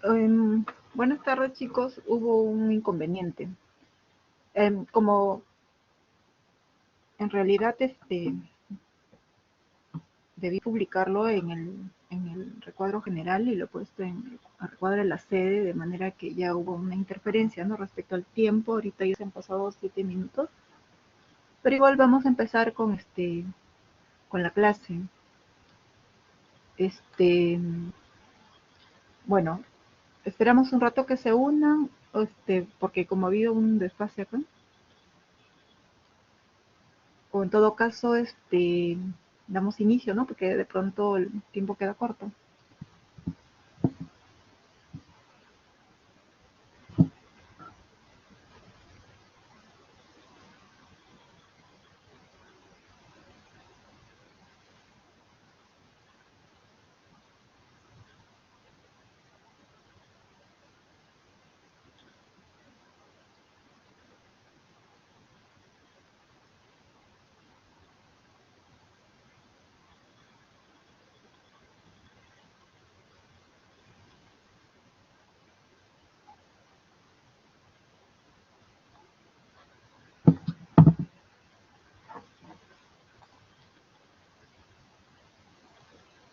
Em, Buenas tardes, chicos. Hubo un inconveniente. Como en realidad debí publicarlo en el recuadro general y lo he puesto en el recuadro de la sede, de manera que ya hubo una interferencia, ¿no? Respecto al tiempo. Ahorita ya se han pasado 7 minutos. Pero igual vamos a empezar con la clase. Este, bueno, esperamos un rato que se unan, porque como ha habido un desfase acá, o en todo caso, damos inicio, ¿no? Porque de pronto el tiempo queda corto.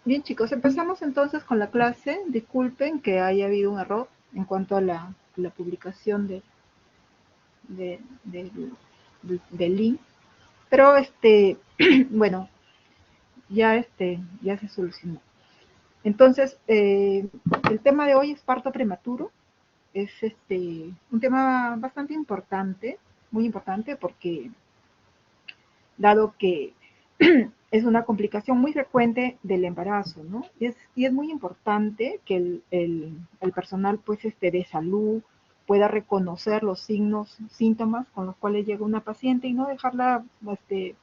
Bien, chicos, empezamos entonces con la clase. Disculpen que haya habido un error en cuanto a la publicación de- del, del link. Pero bueno, ya se solucionó. Entonces, el tema de hoy es parto prematuro. Es un tema bastante importante, muy importante, porque dado que es una complicación muy frecuente del embarazo, ¿no? Y es muy importante que el personal, pues, de salud pueda reconocer los signos, síntomas con los cuales llega una paciente y no dejarla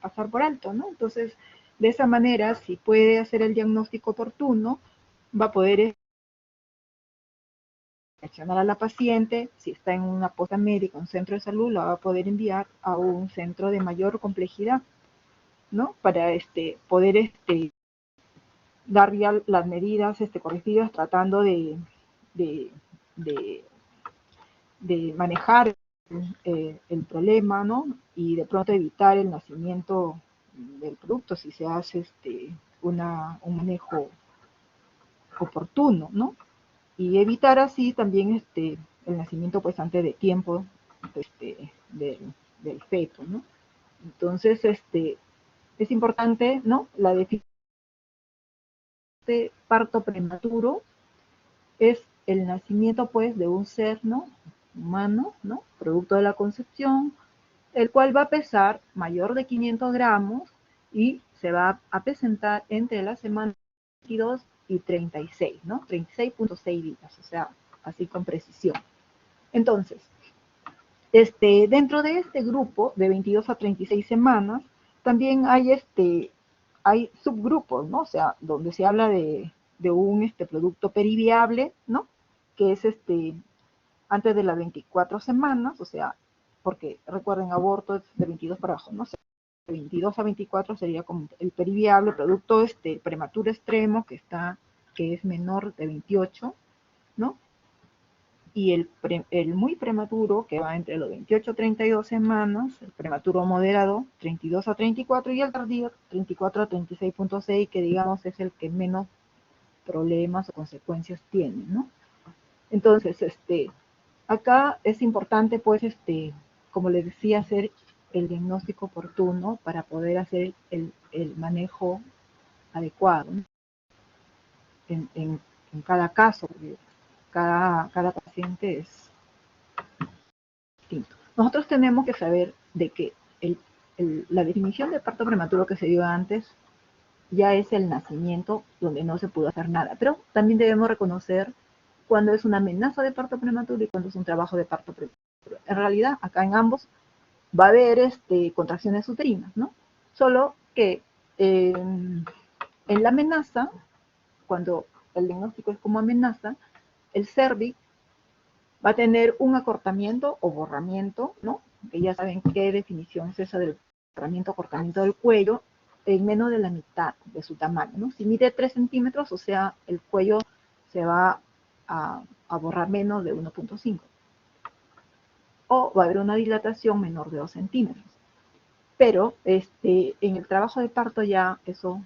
pasar por alto, ¿no? Entonces, de esa manera, si puede hacer el diagnóstico oportuno, va a poder reaccionar a la paciente. Si está en una posta médica, un centro de salud, la va a poder enviar a un centro de mayor complejidad, ¿no? Para poder dar ya las medidas correctivas, tratando de, de, de manejar el problema, ¿no? Y de pronto evitar el nacimiento del producto si se hace un manejo oportuno, ¿no? Y evitar así también el nacimiento pues antes de tiempo del feto, ¿no? Entonces, es importante, ¿no? La definición de parto prematuro es el nacimiento pues de un ser, ¿no? Humano, ¿no? Producto de la concepción, el cual va a pesar mayor de 500 gramos y se va a presentar entre las semanas 22 y 36, ¿no? 36.6 días, o sea, así con precisión. Entonces, dentro de este grupo de 22 a 36 semanas, también hay subgrupos, ¿no? O sea, donde se habla de un producto periviable, ¿no? Que es antes de las 24 semanas, o sea, porque recuerden, aborto es de 22 para abajo, ¿no? O sea, de 22 a 24 sería como el periviable, producto prematuro extremo, que es menor de 28, ¿no? Y el muy prematuro, que va entre los 28 a 32 semanas, el prematuro moderado, 32 a 34, y el tardío, 34 a 36.6, que digamos es el que menos problemas o consecuencias tiene, ¿no? Entonces, acá es importante, pues, como les decía, hacer el diagnóstico oportuno para poder hacer el manejo adecuado, ¿no? En cada caso, porque cada paciente es distinto. Nosotros tenemos que saber de que la definición de parto prematuro que se dio antes ya es el nacimiento donde no se pudo hacer nada, pero también debemos reconocer cuando es una amenaza de parto prematuro y cuando es un trabajo de parto prematuro. En realidad, acá en ambos va a haber contracciones uterinas, ¿no? Solo que en la amenaza, cuando el diagnóstico es como amenaza, el cervix va a tener un acortamiento o borramiento, ¿no? Que ya saben qué definición es esa del borramiento, acortamiento del cuello, en menos de la mitad de su tamaño, ¿no? Si mide 3 centímetros, o sea, el cuello se va a borrar menos de 1.5. O va a haber una dilatación menor de 2 centímetros. Pero en el trabajo de parto ya eso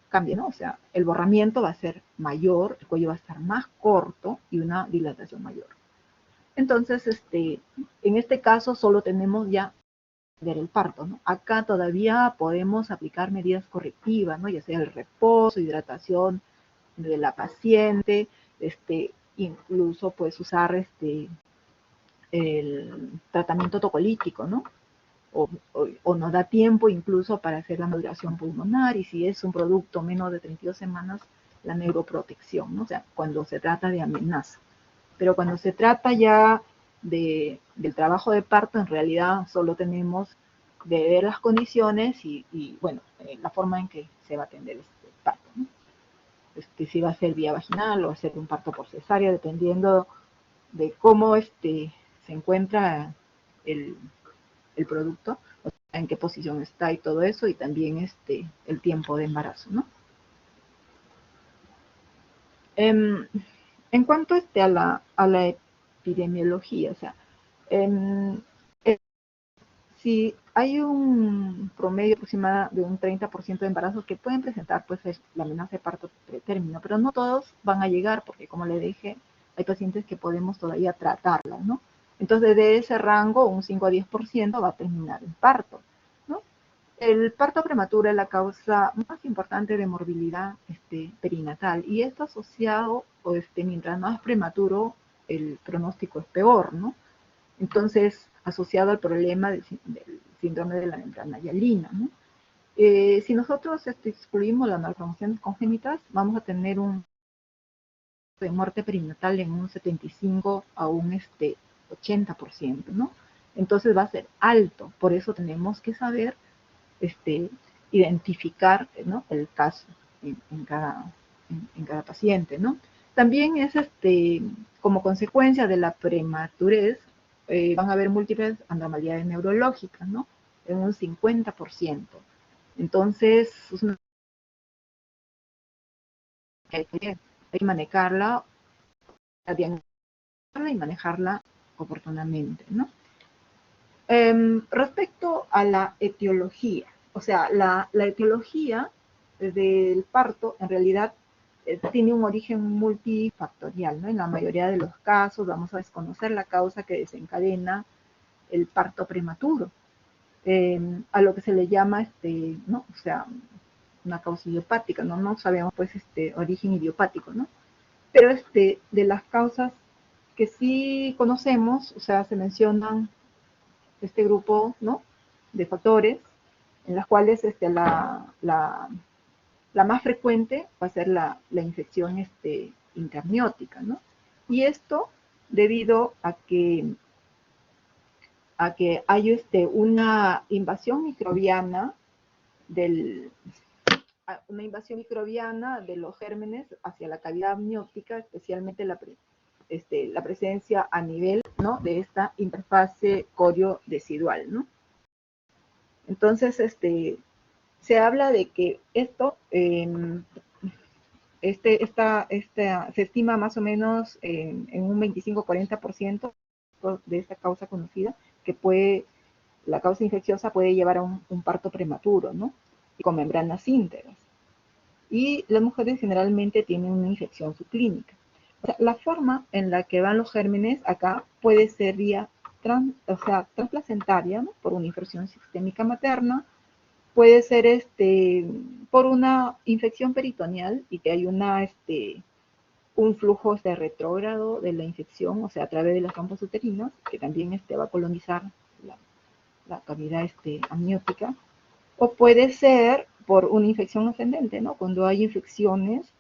cambia, ¿no? O sea, el borramiento va a ser mayor, el cuello va a estar más corto y una dilatación mayor. Entonces, en este caso solo tenemos ya ver el parto, ¿no? Acá todavía podemos aplicar medidas correctivas, ¿no? Ya sea el reposo, hidratación de la paciente, incluso pues usar el tratamiento tocolítico, ¿no? O nos da tiempo incluso para hacer la maduración pulmonar, y si es un producto menos de 32 semanas, la neuroprotección, ¿no? O sea, cuando se trata de amenaza. Pero cuando se trata ya del trabajo de parto, en realidad solo tenemos de ver las condiciones y bueno, la forma en que se va a atender este parto, ¿no? Si va a ser vía vaginal o va a ser un parto por cesárea, dependiendo de cómo se encuentra el, el producto, o sea, en qué posición está y todo eso, y también el tiempo de embarazo, ¿no? En, en cuanto a la epidemiología, o sea, em, si hay un promedio aproximado de un 30% de embarazos que pueden presentar pues la amenaza de parto pretérmino, pero no todos van a llegar porque, como le dije, hay pacientes que podemos todavía tratarlas, ¿no? Entonces, de ese rango, un 5 a 10% va a terminar en parto, ¿no? El parto prematuro es la causa más importante de morbilidad perinatal, y esto asociado, mientras más prematuro, el pronóstico es peor, ¿no? Entonces, asociado al problema del síndrome de la membrana hialina, ¿no? Si nosotros excluimos las malformaciones congénitas, vamos a tener un de muerte perinatal en un 75 a un 80%, ¿no? Entonces va a ser alto, por eso tenemos que saber identificar, ¿no?, el caso en cada paciente, ¿no? También es como consecuencia de la prematurez, van a haber múltiples anormalidades neurológicas, ¿no? En un 50%. Entonces, hay que manejarla, diagnosticarla y manejarla oportunamente, ¿no? Respecto a la etiología, o sea, la etiología del parto en realidad tiene un origen multifactorial, ¿no? En la mayoría de los casos vamos a desconocer la causa que desencadena el parto prematuro, a lo que se le llama, ¿no? O sea, una causa idiopática, ¿no? No sabemos, pues, origen idiopático, ¿no? Pero de las causas que sí conocemos, o sea, se mencionan este grupo, ¿no?, de factores, en las cuales la más frecuente va a ser la infección interniótica, ¿no? Y esto debido a que hay una invasión microbiana del, una invasión microbiana de los gérmenes hacia la cavidad amniótica, especialmente la presencia a nivel, ¿no?, de esta interfase corio-decidual, ¿no? Entonces, se habla de que esto, se estima más o menos en un 25-40% de esta causa conocida, que la causa infecciosa puede llevar a un parto prematuro, ¿no? Y con membranas íntegras. Y las mujeres generalmente tienen una infección subclínica. O sea, la forma en la que van los gérmenes acá puede ser vía transplacentaria, ¿no?, por una infección sistémica materna, puede ser por una infección peritoneal y que hay un flujo retrógrado de la infección, o sea, a través de las trompas uterinas, que también va a colonizar la cavidad amniótica, o puede ser por una infección ascendente, ¿no? Cuando hay infecciones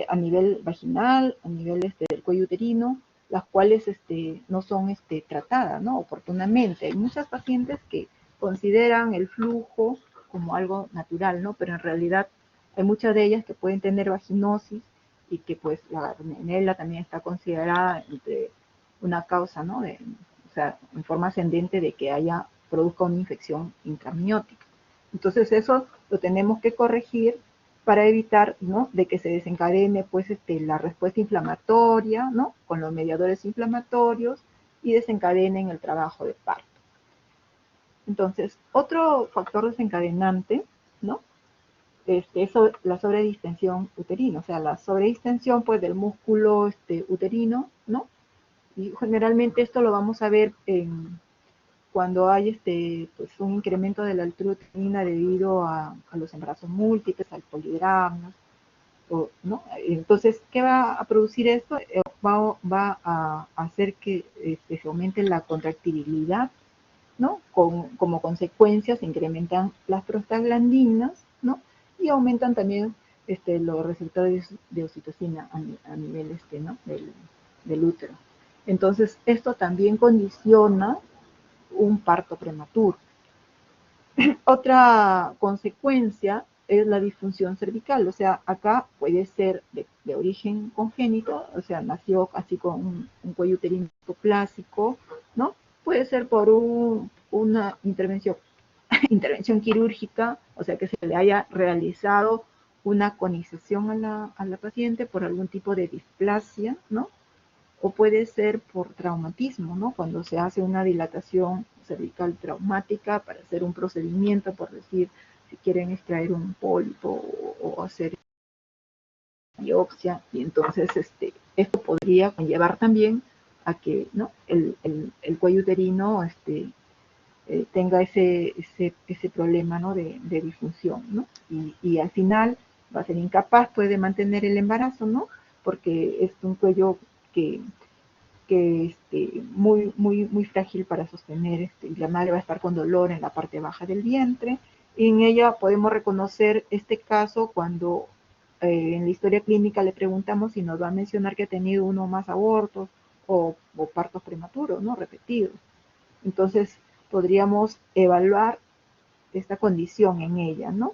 a nivel vaginal, a nivel del cuello uterino, las cuales no son tratadas, ¿no?, oportunamente. Hay muchas pacientes que consideran el flujo como algo natural, ¿no?, pero en realidad hay muchas de ellas que pueden tener vaginosis y que pues la Gardnerella también está considerada entre una causa, ¿no?, o sea, en forma ascendente de que produzca una infección intramniótica. Entonces eso lo tenemos que corregir para evitar, ¿no?, de que se desencadene pues la respuesta inflamatoria, ¿no?, con los mediadores inflamatorios y desencadenen el trabajo de parto. Entonces, otro factor desencadenante, ¿no?, es la sobredistensión uterina, o sea, la sobredistensión pues del músculo uterino, ¿no? Y generalmente esto lo vamos a ver cuando hay pues un incremento de la altura uterina debido a los embarazos múltiples, al polidrama, ¿no? Entonces, ¿qué va a producir esto? Va a hacer que se aumente la contractibilidad, ¿no? Como consecuencia se incrementan las prostaglandinas, ¿no? Y aumentan también los receptores de oxitocina a nivel ¿no?, del útero. Entonces, esto también condiciona un parto prematuro. Otra consecuencia es la disfunción cervical, o sea, acá puede ser de origen congénito, o sea, nació así con un cuello uterino clásico, ¿no? Puede ser por una intervención quirúrgica, o sea, que se le haya realizado una conización a la paciente por algún tipo de displasia, ¿no? O puede ser por traumatismo, ¿no? Cuando se hace una dilatación cervical traumática para hacer un procedimiento, por decir, si quieren extraer un pólipo o hacer biopsia, y entonces esto podría conllevar también a que, ¿no?, el cuello uterino tenga ese problema, ¿no?, de disfunción, ¿no? Y al final va a ser incapaz, puede mantener el embarazo, ¿no? Porque es un cuello que muy frágil para sostener, y la madre va a estar con dolor en la parte baja del vientre. Y en ella podemos reconocer este caso cuando en la historia clínica le preguntamos si nos va a mencionar que ha tenido uno o más abortos o partos prematuros, ¿no?, repetidos. Entonces podríamos evaluar esta condición en ella, ¿no?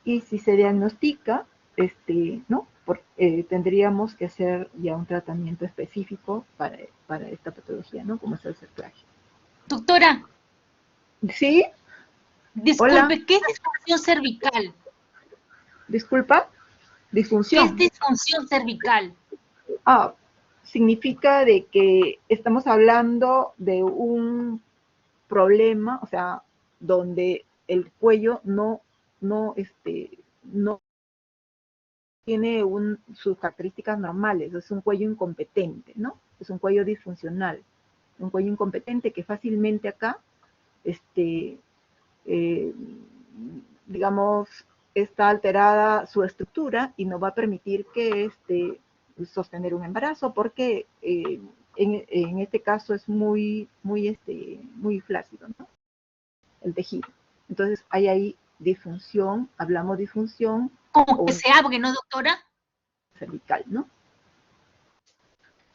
Y si se diagnostica, ¿no?, tendríamos que hacer ya un tratamiento específico para esta patología, ¿no?, como es el cerclaje. Doctora. ¿Sí? Disculpe, Hola. ¿qué es disfunción cervical? Disculpa, ¿Qué es disfunción. disfunción cervical? Significa de que estamos hablando de un problema, o sea, donde el cuello no tiene sus características normales, es un cuello incompetente, ¿no? Es un cuello disfuncional, un cuello incompetente que fácilmente acá, eh, digamos, está alterada su estructura y no va a permitir que sostener un embarazo porque en este caso es muy flácido, ¿no?, el tejido. Entonces hay ahí disfunción, hablamos de disfunción. Como que se abre, ¿no, doctora? Cervical, ¿no?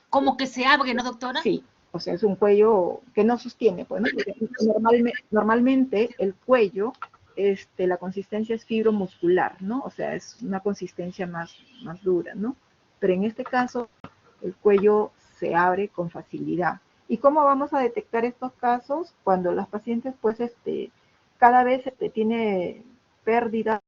Como que se abre, ¿no, doctora? Sí, o sea, es un cuello que no sostiene, pues, ¿no? Normalmente el cuello, la consistencia es fibromuscular, ¿no? O sea, es una consistencia más dura, ¿no? Pero en este caso, el cuello se abre con facilidad. ¿Y cómo vamos a detectar estos casos? Cuando las pacientes, pues, cada vez tiene pérdida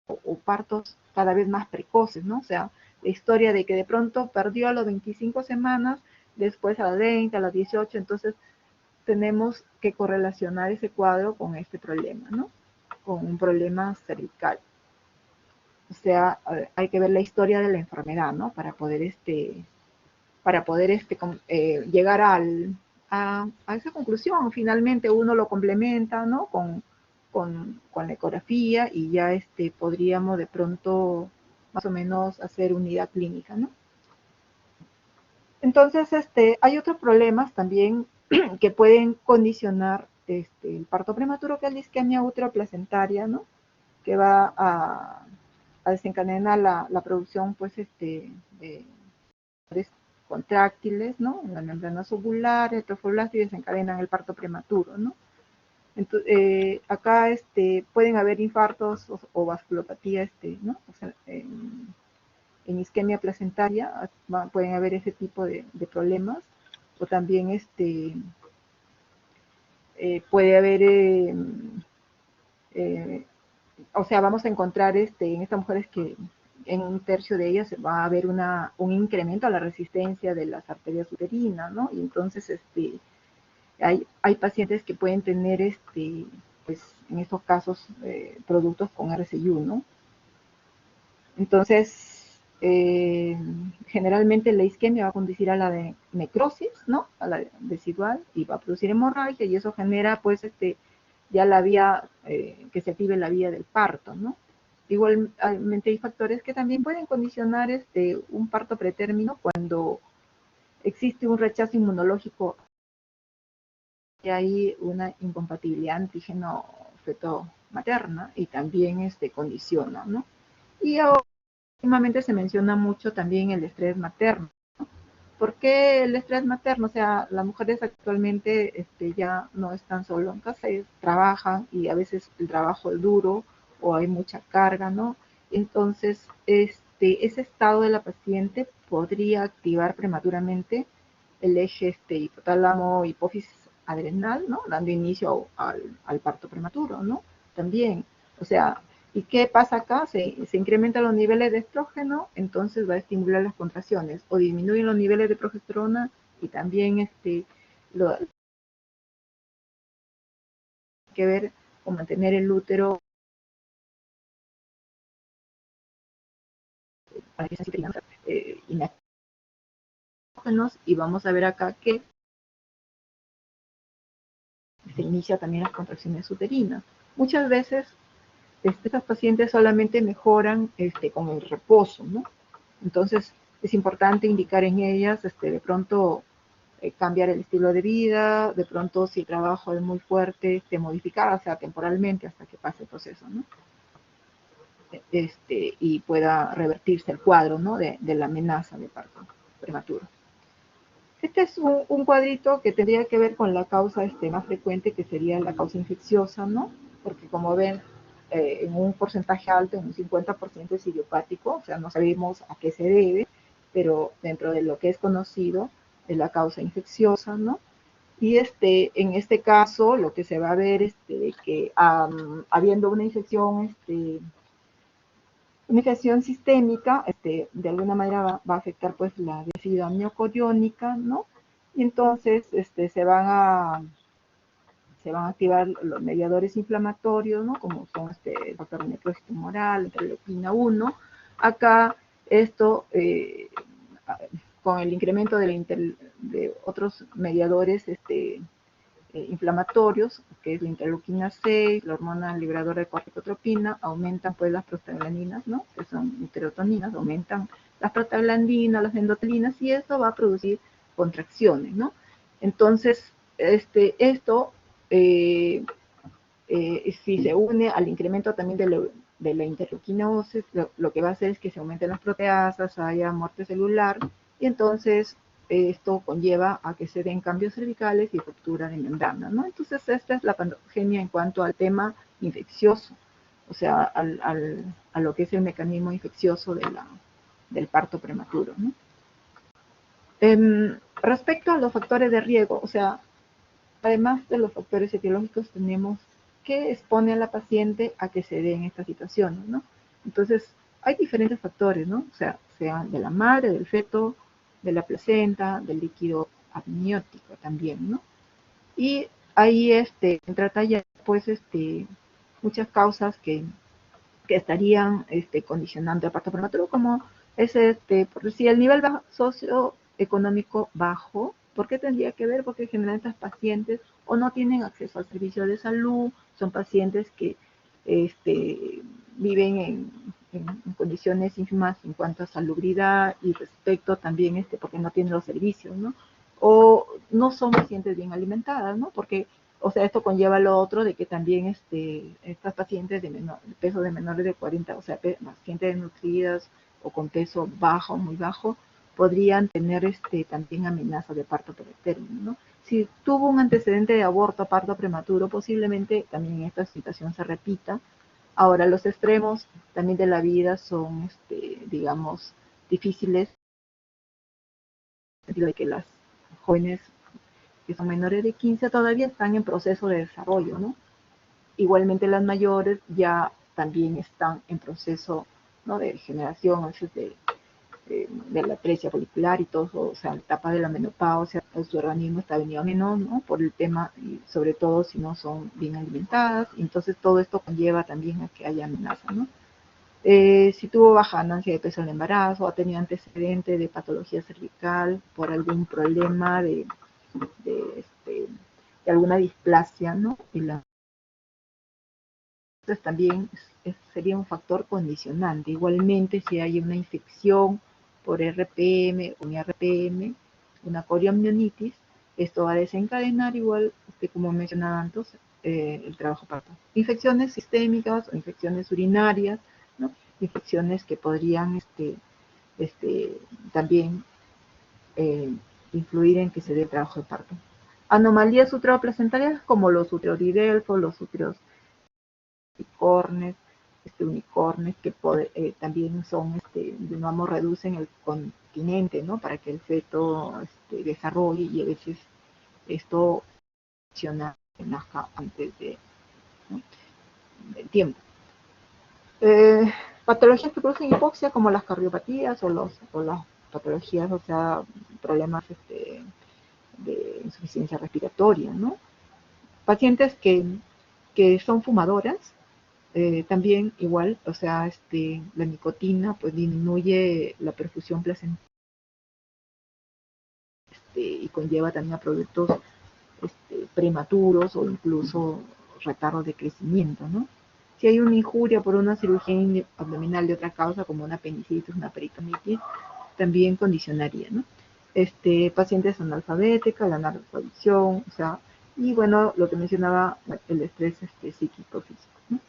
o partos cada vez más precoces, ¿no? O sea, la historia de que de pronto perdió a las 25 semanas, después a las 20, a las 18, entonces tenemos que correlacionar ese cuadro con este problema, ¿no? Con un problema cervical. O sea, hay que ver la historia de la enfermedad, ¿no? Para poder llegar a esa conclusión. Finalmente uno lo complementa, ¿no?, con la ecografía y ya podríamos de pronto más o menos hacer unidad clínica, ¿no? Entonces, hay otros problemas también que pueden condicionar el parto prematuro, que es la isquemia uteroplacentaria, ¿no?, que va a desencadenar la producción, pues, de contráctiles, ¿no?, en la membrana ovular, el trofoblasta, y desencadenan el parto prematuro, ¿no? Entonces, acá pueden haber infartos o vasculopatía, ¿no? O sea, en isquemia placentaria pueden haber ese tipo de problemas, o también puede haber o sea, vamos a encontrar en estas mujeres que en un tercio de ellas va a haber un incremento a la resistencia de las arterias uterinas, ¿no? Y entonces hay pacientes que pueden tener, pues en estos casos, productos con RCU, ¿no? Entonces, generalmente la isquemia va a conducir a la de necrosis, ¿no? A la residual, y va a producir hemorragia, y eso genera, pues, ya la vía, que se active la vía del parto, ¿no? Igualmente hay factores que también pueden condicionar un parto pretérmino cuando existe un rechazo inmunológico y hay una incompatibilidad antígeno feto materna y también condiciona, ¿no? Y ahora últimamente se menciona mucho también el estrés materno. ¿Por qué el estrés materno? O sea, las mujeres actualmente ya no están solo en casa, trabajan y a veces el trabajo es duro o hay mucha carga, ¿no? Entonces, ese estado de la paciente podría activar prematuramente el eje hipotálamo hipófisis adrenal, ¿no? Dando inicio al parto prematuro, ¿no? También, o sea, ¿y qué pasa acá? Se incrementan los niveles de estrógeno, entonces va a estimular las contracciones, o disminuyen los niveles de progesterona y también lo que ver con mantener el útero para que se inactivos, y vamos a ver acá que se inicia también las contracciones uterinas. Muchas veces estas pacientes solamente mejoran con el reposo, ¿no? Entonces es importante indicar en ellas de pronto cambiar el estilo de vida, de pronto si el trabajo es muy fuerte, modificar, o sea, temporalmente hasta que pase el proceso, ¿no? Y pueda revertirse el cuadro, ¿no? de la amenaza de parto prematuro. Este es un cuadrito que tendría que ver con la causa más frecuente, que sería la causa infecciosa, ¿no? Porque como ven, en un porcentaje alto, en un 50% es idiopático, o sea, no sabemos a qué se debe, pero dentro de lo que es conocido es la causa infecciosa, ¿no? Y en este caso, lo que se va a ver es que habiendo una infección sistémica, de alguna manera va a afectar pues la densidad miocoriónica, ¿no? Y entonces se van a activar los mediadores inflamatorios, ¿no? Como son el factor de necrosis tumoral, la interleuquina 1. Acá esto, con el incremento de otros mediadores inflamatorios, que es la interleuquina 6, la hormona liberadora de corticotropina, aumentan pues las prostaglandinas, ¿no? Que son interotoninas, aumentan las prostaglandinas, las endotelinas, y eso va a producir contracciones, ¿no? Entonces, esto, si se une al incremento también de la interleuquina 11, lo que va a hacer es que se aumenten las proteasas, haya muerte celular, y entonces esto conlleva a que se den cambios cervicales y ruptura de membrana, ¿no? Entonces esta es la patogenia en cuanto al tema infeccioso, o sea, a lo que es el mecanismo infeccioso del parto prematuro, ¿no? Respecto a los factores de riesgo, o sea, además de los factores etiológicos, tenemos que expone a la paciente a que se den estas situaciones, ¿no? Entonces, hay diferentes factores, ¿no? O sea, sean de la madre, del feto, de la placenta, del líquido amniótico también, ¿no? Y ahí trata ya, pues, muchas causas que estarían condicionando el parto prematuro, como es, por decir, el nivel socioeconómico bajo. ¿Por qué tendría que ver? Porque generalmente estas pacientes o no tienen acceso al servicio de salud, son pacientes que viven en condiciones ínfimas en cuanto a salubridad y respecto también, porque no tienen los servicios, ¿no? O no son pacientes bien alimentadas, ¿no? Porque, o sea, esto conlleva lo otro de que también estas pacientes de peso de menores de 40, o sea, pacientes desnutridas o con peso bajo, muy bajo, podrían tener también amenaza de parto pretérmino, ¿no? Si tuvo un antecedente de aborto, parto prematuro, posiblemente también esta situación se repita. Ahora, los extremos también de la vida son, digamos, difíciles, en el sentido de que las jóvenes que son menores de 15 todavía están en proceso de desarrollo, ¿no? Igualmente las mayores ya también están en proceso, ¿no?, de generación, a veces de la atresia folicular y todo, o sea, la etapa de la menopausia, su organismo está venido a menos, ¿no?, por el tema, y sobre todo si no son bien alimentadas, entonces todo esto conlleva también a que haya amenaza, ¿no? Si tuvo baja ganancia de peso en el embarazo, ha tenido antecedente de patología cervical por algún problema de alguna displasia, ¿no? Entonces también sería un factor condicionante. Igualmente, si hay una infección por RPM, un IRPM, una coriomionitis, esto va a desencadenar igual, como mencionaba antes, el trabajo parto. Infecciones sistémicas o infecciones urinarias, ¿no?, infecciones que podrían también influir en que se dé el trabajo de parto. Anomalías uteroplacentarias como los uteroidelfos, los úteros unicornes, que también son, digamos, reducen el continente, ¿no?, para que el feto desarrolle, y a veces esto nazca antes ¿no?, del tiempo. Patologías que producen hipoxia, como las cardiopatías o las patologías, o sea, problemas de insuficiencia respiratoria, ¿no? Pacientes que son fumadoras, también igual, o sea, la nicotina pues disminuye la perfusión placentaria, y conlleva también a productos prematuros o incluso retardo de crecimiento, ¿no? Si hay una injuria por una cirugía abdominal de otra causa, como una apendicitis, una peritonitis, también condicionaría, ¿no? Pacientes analfabéticas, la analfabetización, o sea, y bueno, lo que mencionaba, el estrés psíquico físico, ¿no?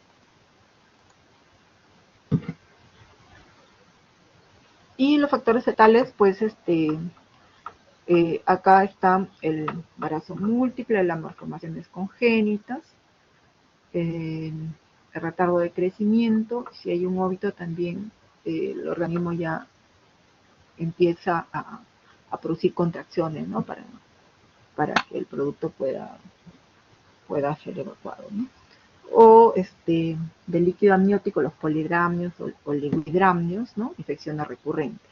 Y los factores fetales, pues acá está el embarazo múltiple, las malformaciones congénitas, el retardo de crecimiento. Si hay un óbito también, el organismo ya empieza a producir contracciones, ¿no?, para que el producto pueda ser evacuado, ¿no? O del líquido amniótico, los poligramios o oligohidramios, ¿no?, infecciones recurrentes.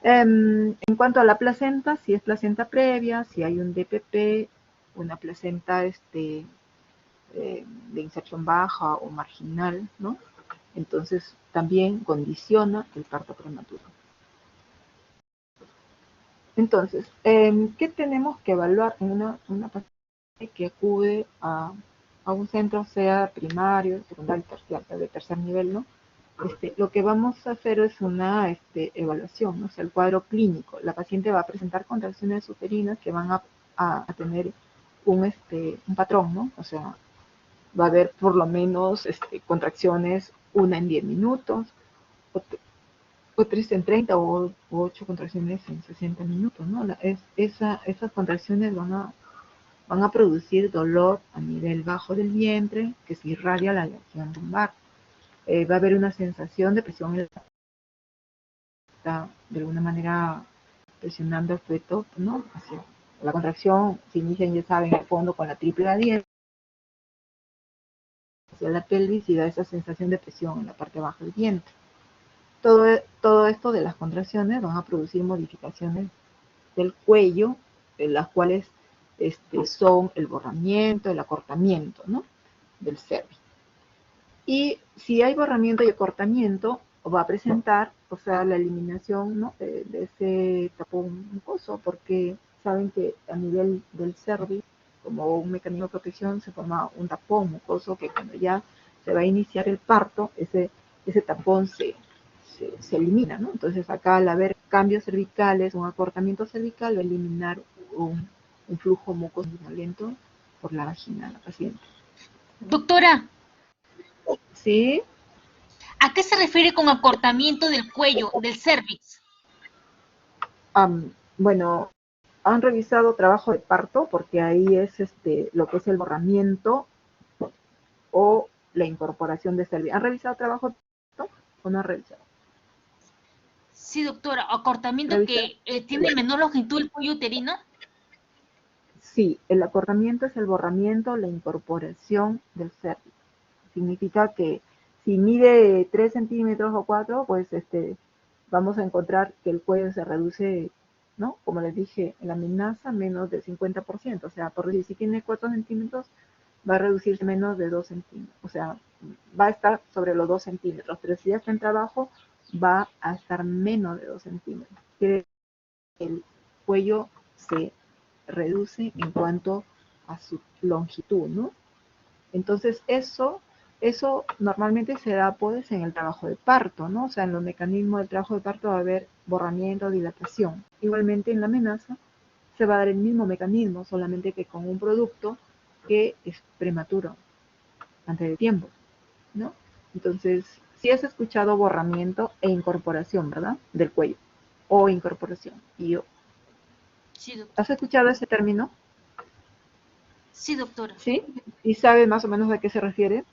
En cuanto a la placenta, si es placenta previa, si hay un DPP, una placenta de inserción baja o marginal, ¿no?, entonces también condiciona el parto prematuro. Entonces, ¿qué tenemos que evaluar en una paciente que acude a un centro, sea primario, secundario, terciario, de tercer nivel, ¿no? Lo que vamos a hacer es una evaluación, ¿no? O sea, el cuadro clínico. La paciente va a presentar contracciones uterinas que van a tener un patrón, ¿no? O sea, va a haber por lo menos contracciones, una en 10 minutos, o 3 en 30, o 8 contracciones en 60 minutos, ¿no? Esas contracciones van a producir dolor a nivel bajo del vientre, que se irradia la región lumbar. Va a haber una sensación de presión en está de alguna manera presionando el feto, ¿no? Hacia la contracción se inicia, ya saben, al fondo con la triple adhiente hacia la pelvis, y da esa sensación de presión en la parte baja del vientre. Todo esto de las contracciones van a producir modificaciones del cuello, las cuales son el borramiento, el acortamiento, ¿no?, del cervix. Y si hay borramiento y acortamiento, va a presentar, o sea, la eliminación, ¿no?, de ese tapón mucoso, porque saben que a nivel del cervix, como un mecanismo de protección, se forma un tapón mucoso que cuando ya se va a iniciar el parto, ese tapón se elimina, ¿no? Entonces acá, al haber cambios cervicales, un acortamiento cervical, va a eliminar un flujo mucoso lento por la vagina de la paciente. Doctora, ¿Sí? ¿a qué se refiere con acortamiento del cuello, del cervix? Bueno, han revisado trabajo de parto, porque ahí es lo que es el borramiento o la incorporación de cervix. ¿Han revisado trabajo de parto o no han revisado? Sí, doctora, acortamiento ¿Revisa? que tiene menor longitud el cuello uterino. Sí, el acortamiento es el borramiento, la incorporación del cervix. Significa que Si mide 3 centímetros o 4, pues vamos a encontrar que el cuello se reduce, ¿no? Como les dije, en la amenaza, menos del 50%. O sea, por decir, si tiene 4 centímetros, va a reducirse menos de 2 centímetros. O sea, va a estar sobre los 2 centímetros. Pero si ya está en trabajo, va a estar menos de 2 centímetros. Quiere decir que el cuello se reduce en cuanto a su longitud, ¿no? Entonces eso normalmente se da pues en el trabajo de parto, ¿no? O sea, en los mecanismos del trabajo de parto va a haber borramiento, dilatación. Igualmente en la amenaza se va a dar el mismo mecanismo, solamente que con un producto que es prematuro, antes de tiempo, ¿no? Entonces, sí has escuchado borramiento e incorporación, ¿verdad? Del cuello. O incorporación. Sí, doctora. ¿Has escuchado ese término? Sí, doctora. ¿Sí? ¿Y sabes más o menos a qué se refiere?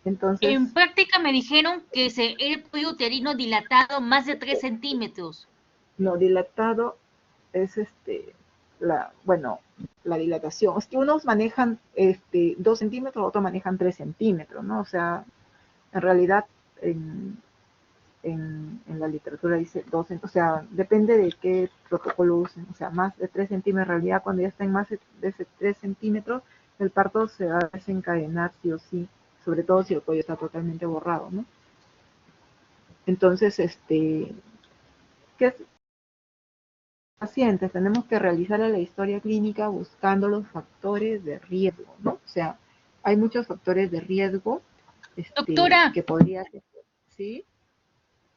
Entonces, En práctica me dijeron que el cuello uterino dilatado más de 3 centímetros. no dilatado es bueno, la dilatación. Es que unos manejan 2 centímetros, otros manejan 3 centímetros, ¿no? O sea, en realidad en, en la literatura dice 2 centímetros, o sea, depende de qué protocolo usen, o sea, más de 3 centímetros, en realidad cuando ya están más de 3 centímetros, el parto se va a desencadenar sí o sí, sobre todo si el cuello está totalmente borrado, ¿no? Entonces, ¿qué es? Pacientes, tenemos que realizar la historia clínica buscando los factores de riesgo, ¿no? O sea, hay muchos factores de riesgo Doctora, que podría ser, ¿sí?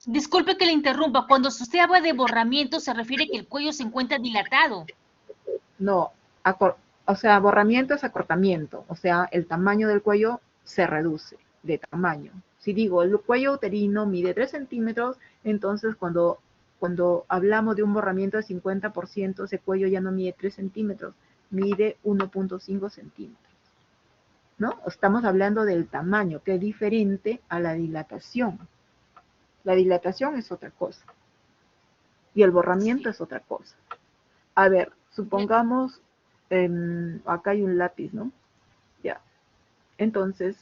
disculpe que le interrumpa. Cuando usted habla de borramiento, se refiere que el cuello se encuentra dilatado. No, o sea, borramiento es acortamiento, o sea, el tamaño del cuello se reduce de tamaño. Si digo, el cuello uterino mide 3 centímetros, entonces cuando hablamos de un borramiento de 50%, ese cuello ya no mide 3 centímetros, mide 1.5 centímetros. ¿No? Estamos hablando del tamaño, que es diferente a la dilatación. La dilatación es otra cosa y el borramiento Sí. es otra cosa. A ver, Bien. supongamos, acá hay un lápiz, ¿no? Ya. Entonces,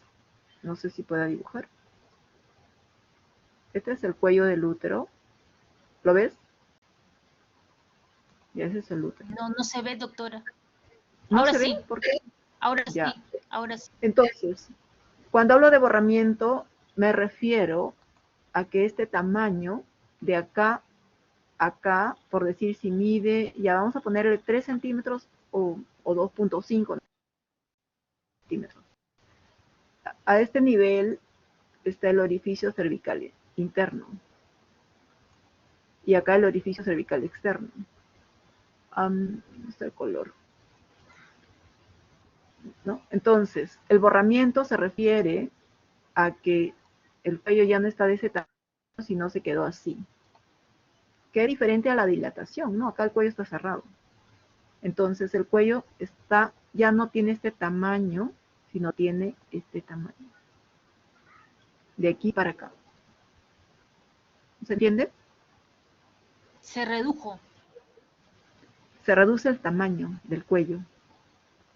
no sé si pueda dibujar. Este es el cuello del útero. ¿Lo ves? Ya, ese es el útero. No, no se ve, doctora. ¿No Ahora se ve? sí, ¿Por qué? ahora Ya. sí, ahora sí. Entonces, cuando hablo de borramiento, me refiero a que este tamaño de acá, por decir si mide, ya vamos a ponerle 3 centímetros o 2.5 centímetros. A este nivel está el orificio cervical interno y acá el orificio cervical externo. Está el color, ¿no? Entonces, el borramiento se refiere a que el cuello ya no está de ese tamaño, sino se quedó así. Que es diferente a la dilatación, ¿no? Acá el cuello está cerrado. Entonces el cuello ya no tiene este tamaño, sino tiene este tamaño. De aquí para acá. ¿Se entiende? Se redujo. Se reduce el tamaño del cuello.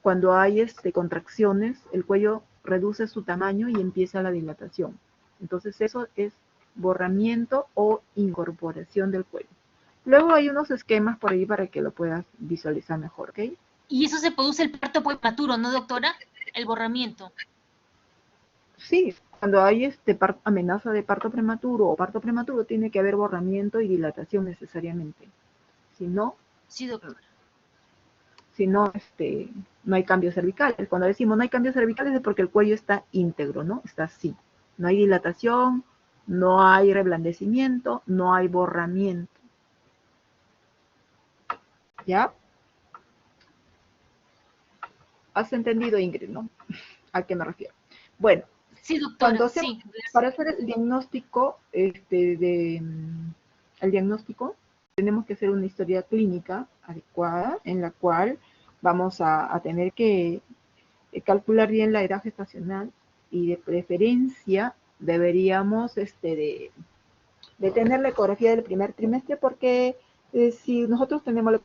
Cuando hay contracciones, el cuello reduce su tamaño y empieza la dilatación. Entonces eso es borramiento o incorporación del cuello. Luego hay unos esquemas por ahí para que lo puedas visualizar mejor, ¿ok? Y eso se produce el parto prematuro, ¿no, doctora? El borramiento. Sí, cuando hay amenaza de parto prematuro o parto prematuro, tiene que haber borramiento y dilatación necesariamente. Si no, Sí, doctora. si no, no hay cambios cervicales. Cuando decimos no hay cambios cervicales es porque el cuello está íntegro, ¿no? Está así. No hay dilatación, no hay reblandecimiento, no hay borramiento. ¿Ya? ¿Has entendido, Ingrid, no? ¿A qué me refiero? Bueno, Sí, cuando doctora, hacemos, sí. para hacer el diagnóstico, el diagnóstico, tenemos que hacer una historia clínica adecuada en la cual vamos a tener que calcular bien la edad gestacional y de preferencia deberíamos de tener la ecografía del primer trimestre porque si nosotros tenemos la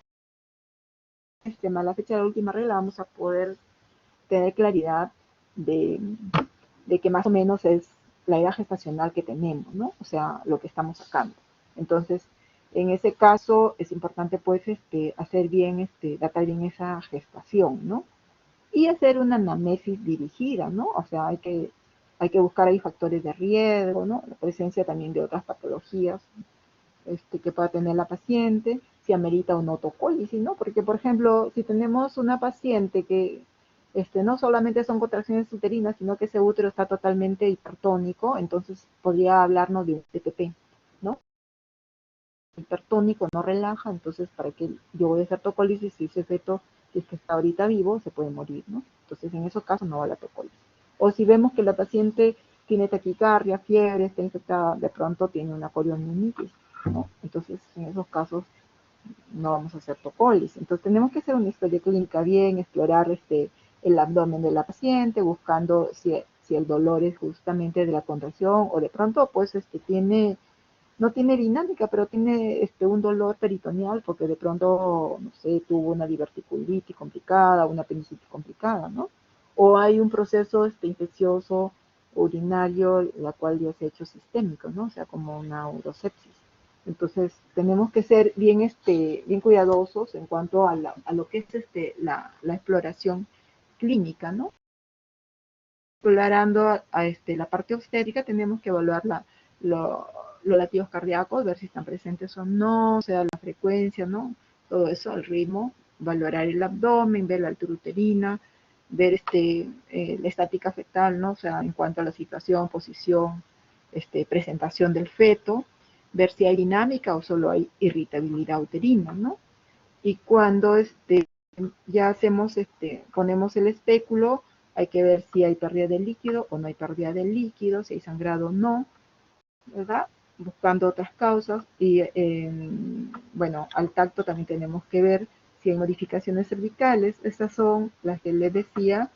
fecha de la última regla vamos a poder tener claridad de, de que más o menos es la edad gestacional que tenemos, ¿no? O sea, lo que estamos sacando. Entonces, en ese caso es importante pues hacer bien, datar bien esa gestación, ¿no? Y hacer una anamnesis dirigida, ¿no? O sea, hay que buscar ahí factores de riesgo, ¿no? La presencia también de otras patologías que pueda tener la paciente, si amerita o no tocólisis, ¿no? Porque, por ejemplo, si tenemos una paciente que no solamente son contracciones uterinas, sino que ese útero está totalmente hipertónico, entonces podría hablarnos de un TPP, ¿no? Hipertónico no relaja, entonces para que yo voy a hacer tocólisis si ese feto, si es que está ahorita vivo, se puede morir, ¿no? Entonces en esos casos no va la tocólisis. O si vemos que la paciente tiene taquicardia, fiebre, está infectada, de pronto tiene una corionitis, ¿no? Entonces en esos casos no vamos a hacer tocólisis. Entonces tenemos que hacer una historia clínica bien, explorar el abdomen de la paciente, buscando si el dolor es justamente de la contracción o de pronto pues no tiene dinámica, pero tiene un dolor peritoneal porque de pronto, no sé, tuvo una diverticulitis complicada, una apendicitis complicada, ¿no? O hay un proceso infeccioso urinario, la cual ya se ha hecho sistémico, ¿no? O sea, como una urosepsis. Entonces, tenemos que ser bien cuidadosos en cuanto a lo que es la exploración clínica, ¿no? Explorando la parte obstétrica, tenemos que evaluar los latidos cardíacos, ver si están presentes o no, o sea, la frecuencia, ¿no? Todo eso, el ritmo, valorar el abdomen, ver la altura uterina, ver la estática fetal, ¿no? O sea, en cuanto a la situación, posición, presentación del feto, ver si hay dinámica o solo hay irritabilidad uterina, ¿no? Y cuando ya ponemos el espéculo, hay que ver si hay pérdida de líquido o no hay pérdida de líquido, si hay sangrado o no, ¿verdad? Buscando otras causas y, bueno, al tacto también tenemos que ver si hay modificaciones cervicales. Estas son las que les decía,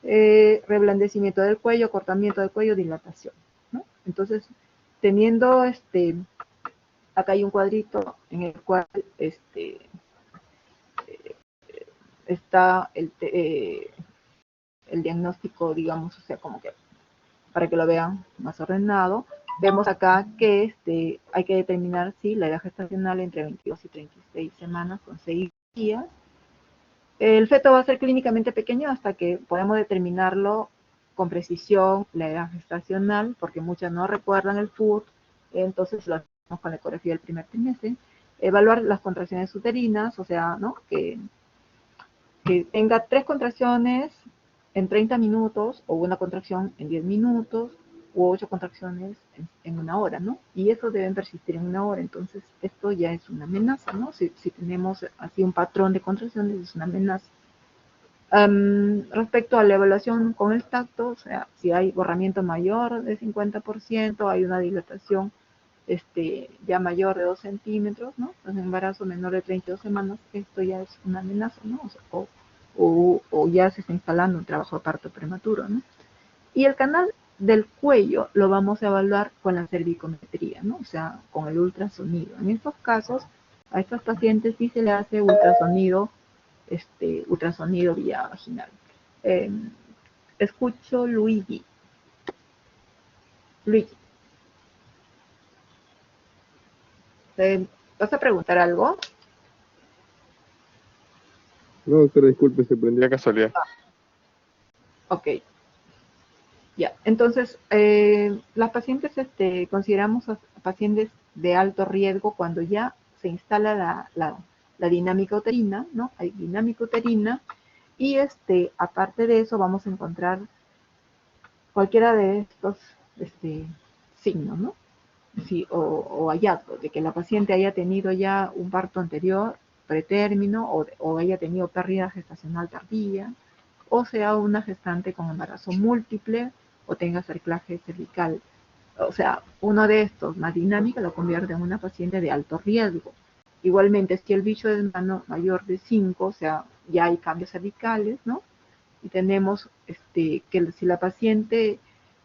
reblandecimiento del cuello, acortamiento del cuello, dilatación, ¿no? Entonces, teniendo acá hay un cuadrito en el cual está el diagnóstico, digamos, o sea, como que para que lo vean más ordenado. Vemos acá que hay que determinar si la edad gestacional entre 22 y 36 semanas con 6 días. El feto va a ser clínicamente pequeño hasta que podemos determinarlo con precisión la edad gestacional, porque muchas no recuerdan el FUT, entonces lo hacemos con la ecografía del primer trimestre. Evaluar las contracciones uterinas, o sea, ¿no? Que tenga 3 contracciones en 30 minutos o una contracción en 10 minutos u 8 contracciones en una hora, ¿no? Y eso deben persistir en una hora, entonces esto ya es una amenaza, ¿no? Si tenemos así un patrón de contracciones es una amenaza. Respecto a la evaluación con el tacto, o sea, si hay borramiento mayor de 50%, hay una dilatación ya mayor de 2 centímetros, ¿no? Entonces, embarazo menor de 32 semanas, esto ya es una amenaza, ¿no? O sea, o ya se está instalando un trabajo de parto prematuro, ¿no? Y el canal del cuello lo vamos a evaluar con la cervicometría, ¿no? O sea, con el ultrasonido. En estos casos, a estos pacientes sí se le hace ultrasonido vía vaginal. Eh, escucho Luigi. Luigi, ¿vas a preguntar algo? No, doctora, disculpe, se prendió casualidad. Ok. Ya, entonces, las pacientes consideramos a pacientes de alto riesgo cuando ya se instala la dinámica uterina, ¿no? Hay dinámica uterina y aparte de eso vamos a encontrar cualquiera de estos signos, ¿no? Sí, o hallazgos de que la paciente haya tenido ya un parto anterior, pretérmino, o haya tenido pérdida gestacional tardía, o sea una gestante con embarazo múltiple o tenga cerclaje cervical. O sea, uno de estos más dinámica lo convierte en una paciente de alto riesgo. Igualmente, si el bicho es mayor de 5, o sea, ya hay cambios cervicales, ¿no? Y tenemos que si la paciente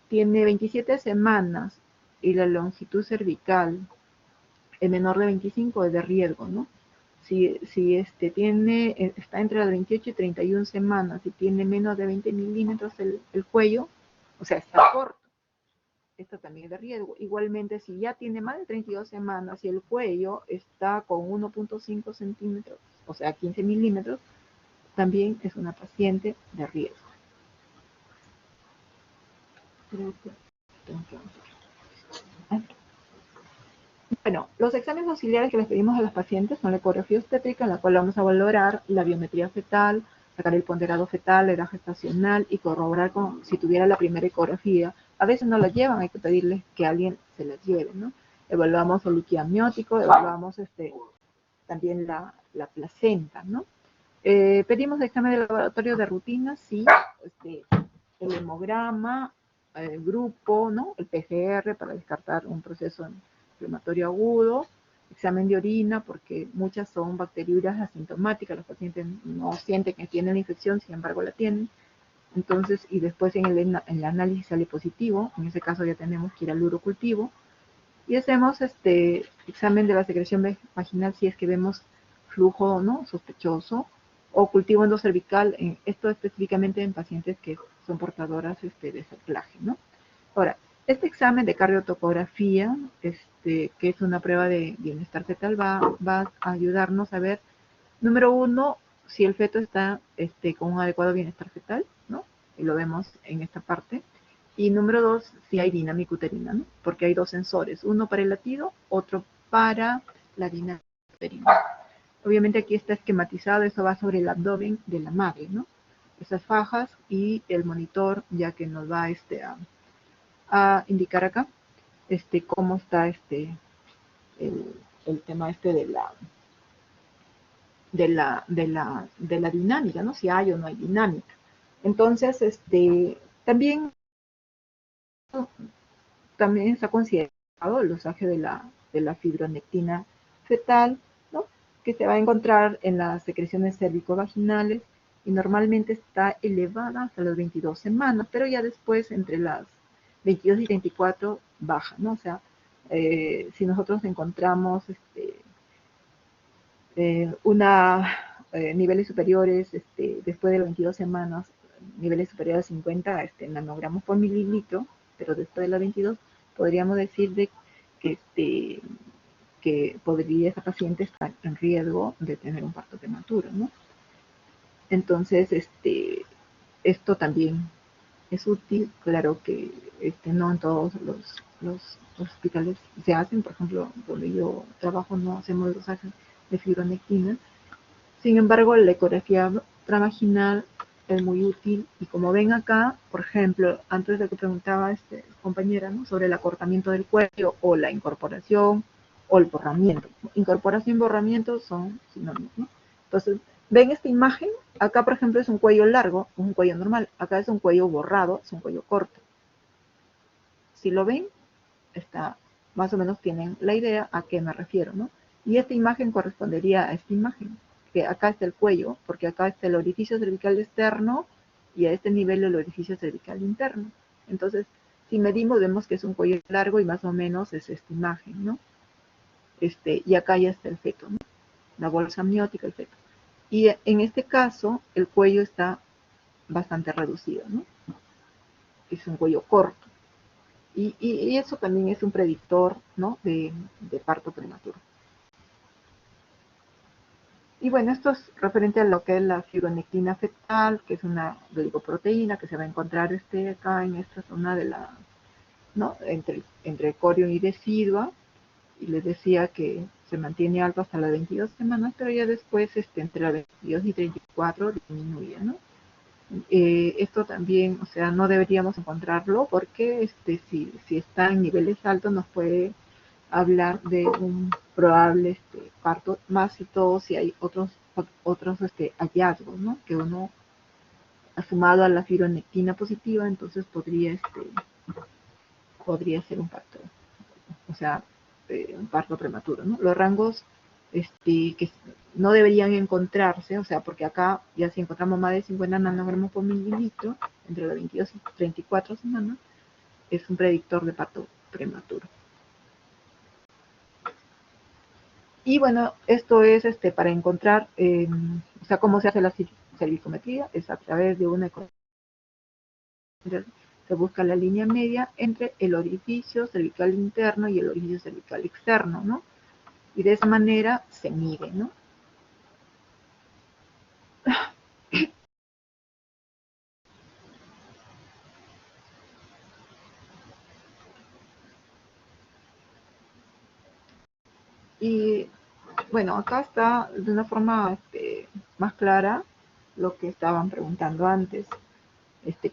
tiene 27 semanas y la longitud cervical es menor de 25 es de riesgo, ¿no? Si está entre las 28 y 31 semanas y tiene menos de 20 milímetros el cuello, o sea, está corto. Esto también es de riesgo. Igualmente, si ya tiene más de 32 semanas y el cuello está con 1.5 centímetros, o sea, 15 milímetros, también es una paciente de riesgo. Bueno, los exámenes auxiliares que les pedimos a los pacientes son la ecografía obstétrica, en la cual vamos a valorar la biometría fetal, sacar el ponderado fetal, la edad gestacional y corroborar si tuviera la primera ecografía. A veces no la llevan, hay que pedirles que alguien se la lleve, ¿no? Evaluamos el líquido amniótico, evaluamos también la placenta, ¿no? Pedimos examen de laboratorio de rutina, sí, el hemograma, el grupo, ¿no? El PCR para descartar un proceso inflamatorio agudo, examen de orina, porque muchas son bacteriuras asintomáticas, los pacientes no sienten que tienen la infección, sin embargo la tienen. Entonces, y después en el análisis sale positivo, en ese caso ya tenemos que ir al urocultivo, y hacemos examen de la secreción vaginal si es que vemos flujo, ¿no?, sospechoso, o cultivo endocervical, esto específicamente en pacientes que son portadoras de cerclaje, ¿no? Ahora, este examen de cardiotocografía, que es una prueba de bienestar fetal, va a ayudarnos a ver, número uno, si el feto está con un adecuado bienestar fetal, ¿no? Y lo vemos en esta parte. Y número dos, si hay dinámica uterina, ¿no? Porque hay dos sensores, uno para el latido, otro para la dinámica uterina. Obviamente aquí está esquematizado, eso va sobre el abdomen de la madre, ¿no? Esas fajas y el monitor, ya que nos va a indicar acá cómo está el tema de la dinámica, ¿no? Si hay o no hay dinámica. Entonces, también está considerado el usaje de la fibronectina fetal, ¿no?, que se va a encontrar en las secreciones cérvico-vaginales y normalmente está elevada hasta las 22 semanas, pero ya después entre las 22 y 34 baja, ¿no? O sea, si nosotros encontramos niveles superiores después de las 22 semanas, niveles superiores a 50 nanogramos por mililitro, pero después de las 22 podríamos decir que podría esa paciente estar en riesgo de tener un parto prematuro, ¿no? Entonces, esto también es útil. Claro que no en todos los hospitales se hacen, por ejemplo, donde yo trabajo no hacemos dosajes de fibronectina. Sin embargo, la ecografía transvaginal es muy útil, y como ven acá, por ejemplo, antes de que preguntaba compañera, ¿no?, sobre el acortamiento del cuello o la incorporación o el borramiento. Incorporación y borramiento son sinónimos, ¿no? Entonces, ven esta imagen, acá por ejemplo es un cuello largo, un cuello normal, acá es un cuello borrado, es un cuello corto. Si lo ven, más o menos tienen la idea a qué me refiero, ¿no? Y esta imagen correspondería a esta imagen, que acá está el cuello, porque acá está el orificio cervical externo y a este nivel el orificio cervical interno. Entonces, si medimos, vemos que es un cuello largo y más o menos es esta imagen, ¿no? Y acá ya está el feto, ¿no?, la bolsa amniótica, el feto. Y en este caso, el cuello está bastante reducido, ¿no? Es un cuello corto. Y eso también es un predictor, ¿no?, de parto prematuro. Y bueno, esto es referente a lo que es la fibronectina fetal, que es una glicoproteína que se va a encontrar acá en esta zona de ¿no?, entre corio y decidua. Y les decía que se mantiene alto hasta las 22 semanas, pero ya después entre las 22 y 34 disminuye, ¿no? Esto también, o sea, no deberíamos encontrarlo porque si está en niveles altos nos puede hablar de un probable parto, más y todo si hay otros hallazgos, ¿no?, que uno ha sumado a la fibronectina positiva, entonces podría ser un parto, o sea, un parto prematuro, ¿no? Los rangos que no deberían encontrarse, o sea, porque acá ya si encontramos más de 50 nanogramos por mililitro entre las 22 y 34 semanas, es un predictor de parto prematuro. Y bueno, esto es para encontrar, o sea, cómo se hace la cervicometría, es a través de una se busca la línea media entre el orificio cervical interno y el orificio cervical externo, ¿no? Y de esa manera se mide, ¿no? Y bueno, acá está de una forma más clara lo que estaban preguntando antes,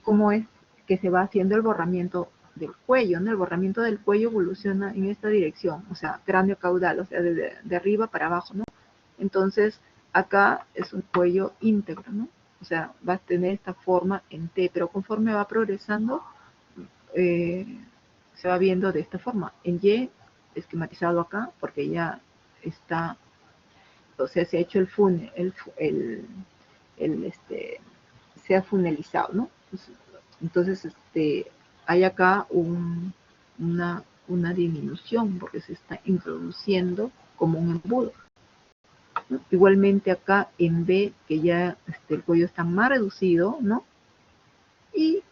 cómo es que se va haciendo el borramiento del cuello, ¿no? El borramiento del cuello evoluciona en esta dirección, o sea, cráneo caudal, o sea, de arriba para abajo, ¿no? Entonces, acá es un cuello íntegro, ¿no? O sea, va a tener esta forma en T, pero conforme va progresando, eh, se va viendo de esta forma. En Y, esquematizado acá, porque ya está, o sea, se ha hecho el funnel, se ha funelizado, ¿no? Entonces, hay acá una disminución porque se está introduciendo como un embudo, ¿no? Igualmente acá en B, que ya el cuello está más reducido, ¿no? Y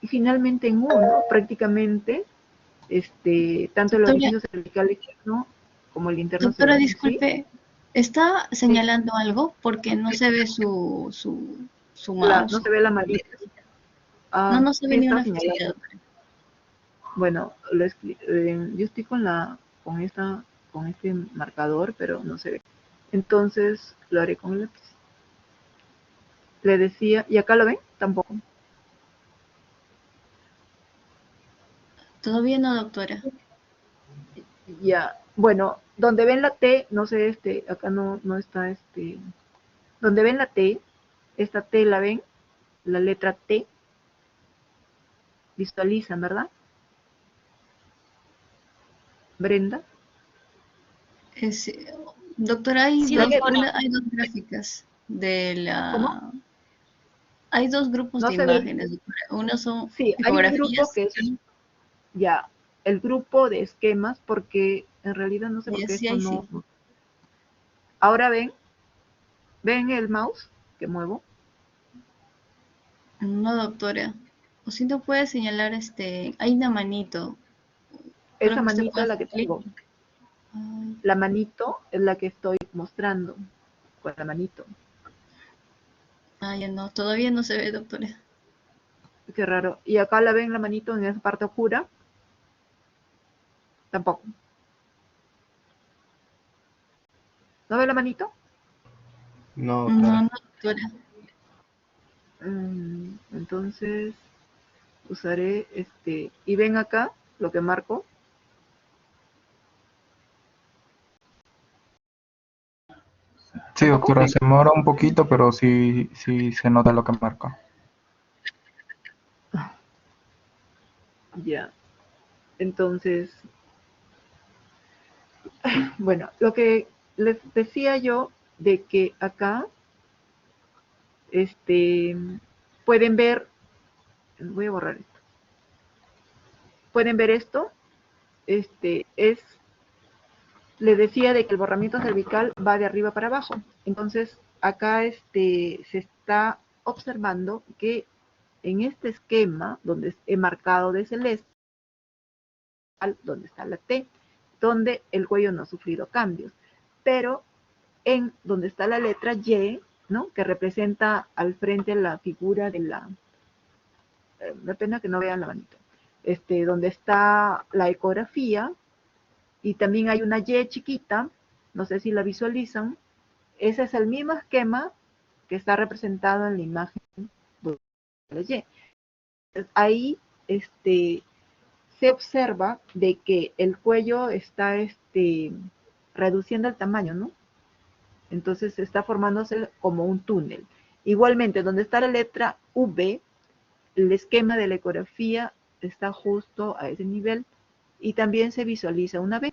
finalmente en U, ¿no? Prácticamente, tanto el Doctora, orificio cervical externo como el interno se doctora, ven, ¿sí? disculpe, ¿está Sí, señalando algo? Porque no se ve su mouse. no se ve la manita. No, Ah, no se ve sí ni está una flechita, señalando. doctora. Bueno, yo estoy con este marcador, pero no se ve. Entonces lo haré con el lápiz. Le decía, ¿y acá lo ven? Tampoco. Todavía no, doctora. Ya, bueno, donde ven la T, no sé, acá no está, donde ven la T, esta T la ven, la letra T, visualizan, ¿verdad? Brenda. Es, doctora, hay Sí, dos, doctora. hay dos gráficas de ¿Cómo? la... Hay dos grupos No de se ve. imágenes, doctora. Uno son Sí, hay un grupo ecografías que es ya el grupo de esquemas, porque en realidad no sé por y qué así esto hay no. sí. Ahora ven el mouse que muevo. No, doctora. O si no puede señalar, hay una manito. Creo Esa que usted manito puede es la hacer que clic. tengo. Ay, La manito es la que estoy mostrando con la manito. ya no, todavía no se ve, doctora. Qué raro. Y acá la ven la manito en esa parte oscura. Tampoco. ¿No ve la manito? No, No, doctora. no, doctora. Entonces usaré y ven acá lo que marco. Sí, ¿Tampoco? doctora, se demora un poquito, pero sí, sí se nota lo que marca. Ya. Entonces, bueno, lo que les decía yo de que acá pueden ver, voy a borrar esto. Pueden ver esto, es, le decía de que el borramiento cervical va de arriba para abajo. Entonces, acá se está observando que en este esquema, donde he marcado de celeste, donde está la T, donde el cuello no ha sufrido cambios. Pero en donde está la letra Y, ¿no? Que representa al frente la figura de me pena que no vean la manito, donde está la ecografía, y también hay una Y chiquita, no sé si la visualizan, ese es el mismo esquema que está representado en la imagen de la Y. Entonces, ahí se observa de que el cuello está reduciendo el tamaño, ¿no? Entonces está formándose como un túnel. Igualmente, donde está la letra V, el esquema de la ecografía está justo a ese nivel y también se visualiza una V.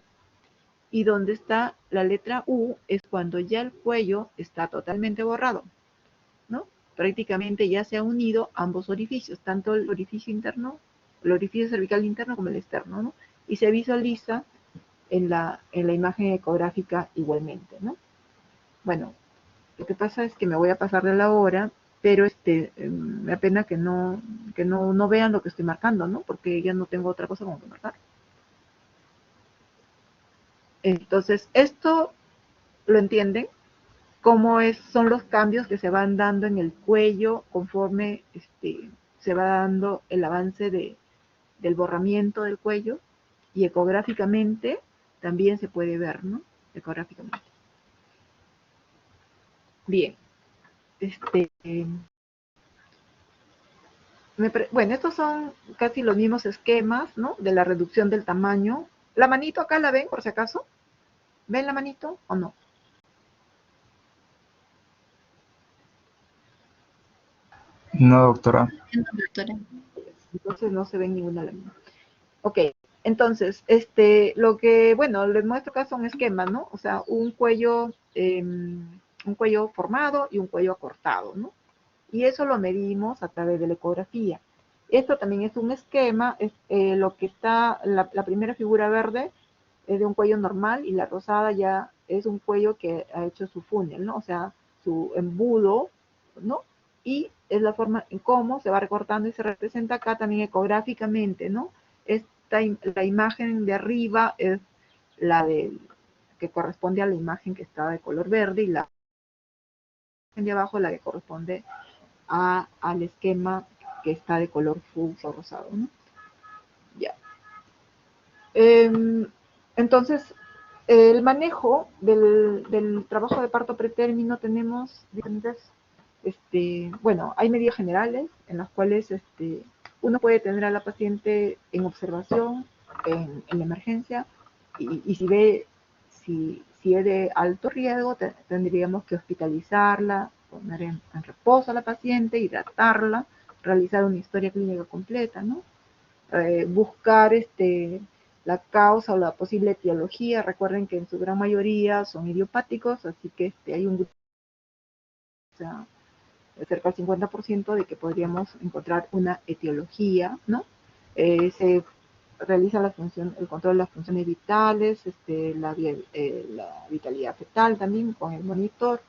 Y donde está la letra U es cuando ya el cuello está totalmente borrado, ¿no? Prácticamente ya se han unido ambos orificios, tanto el orificio interno, el orificio cervical interno como el externo, ¿no? Y se visualiza en la imagen ecográfica igualmente, ¿no? Bueno, lo que pasa es que me voy a pasar de la hora, pero me da pena que no vean lo que estoy marcando, ¿no? Porque ya no tengo otra cosa como que marcar. Entonces, esto lo entienden, son los cambios que se van dando en el cuello conforme se va dando el avance del borramiento del cuello, y ecográficamente también se puede ver, ¿no? Ecográficamente. Bien. Bueno, estos son casi los mismos esquemas, ¿no? De la reducción del tamaño. ¿La manito acá la ven, por si acaso? ¿Ven la manito o no? No, doctora. Doctora. Entonces no se ve ninguna lámina. Ok, entonces, bueno, les muestro acá son esquemas, ¿no? O sea, un cuello formado y un cuello acortado, ¿no? Y eso lo medimos a través de la ecografía. Esto también es un esquema, lo que está, la primera figura verde es de un cuello normal y la rosada ya es un cuello que ha hecho su funnel, ¿no? O sea, su embudo, ¿no? Y es la forma en cómo se va recortando y se representa acá también ecográficamente, ¿no? La imagen de arriba es la que corresponde a la imagen que está de color verde, y la imagen de abajo la que corresponde al esquema que está de color fucsia o rosado, ¿no? Ya. Entonces, el manejo del trabajo de parto pretérmino tenemos diferentes, bueno, hay medidas generales en las cuales uno puede tener a la paciente en observación, en la emergencia, y si ve, si es de alto riesgo, tendríamos que hospitalizarla, poner en reposo a la paciente, hidratarla, realizar una historia clínica completa, ¿no? Buscar la causa o la posible etiología. Recuerden que en su gran mayoría son idiopáticos, así que hay un grupo, o sea, de cerca del 50% de que podríamos encontrar una etiología, ¿no? Se realiza el control de las funciones vitales, la vitalidad fetal también con el monitor.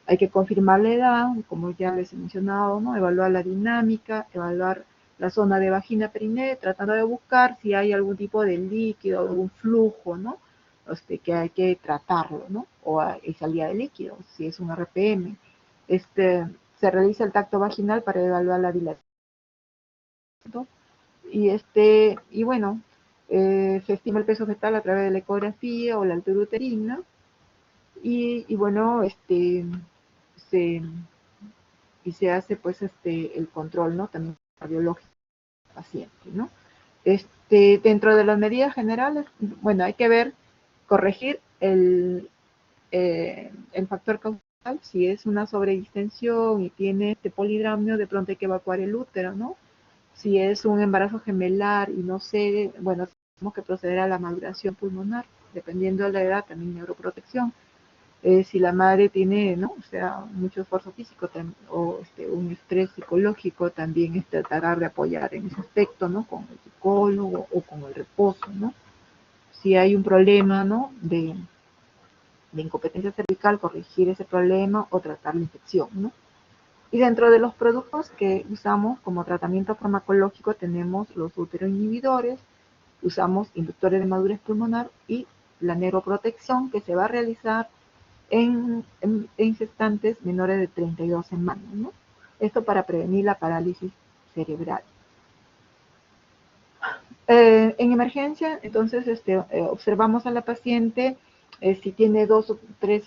Hay que confirmar la edad, como ya les he mencionado, ¿no? Evaluar la dinámica, evaluar la zona de vagina perineo, tratando de buscar si hay algún tipo de líquido, algún flujo, ¿no? Que hay que tratarlo, ¿no? O hay salida de líquido, si es un RPM. Se realiza el tacto vaginal para evaluar la dilatación. Y bueno, se estima el peso fetal a través de la ecografía o la altura uterina. Y bueno, se hace pues el control, ¿no? También cardiológico del paciente, ¿no? Dentro de las medidas generales, bueno, hay que ver, corregir el factor causal. Si es una sobredistensión y tiene polidramnio, de pronto hay que evacuar el útero, ¿no? Si es un embarazo gemelar y no sé, bueno, tenemos que proceder a la maduración pulmonar, dependiendo de la edad, también neuroprotección. Si la madre tiene, ¿no? O sea, mucho esfuerzo físico o un estrés psicológico, también tratar de apoyar en ese aspecto, ¿no? Con el psicólogo o con el reposo, ¿no? Si hay un problema, ¿no? De incompetencia cervical, corregir ese problema o tratar la infección, ¿no? Y dentro de los productos que usamos como tratamiento farmacológico tenemos los uteroinhibidores, usamos inductores de madurez pulmonar y la neuroprotección, que se va a realizar en gestantes menores de 32 semanas, ¿no? Esto para prevenir la parálisis cerebral. En emergencia, entonces, observamos a la paciente, si tiene 2 o 3,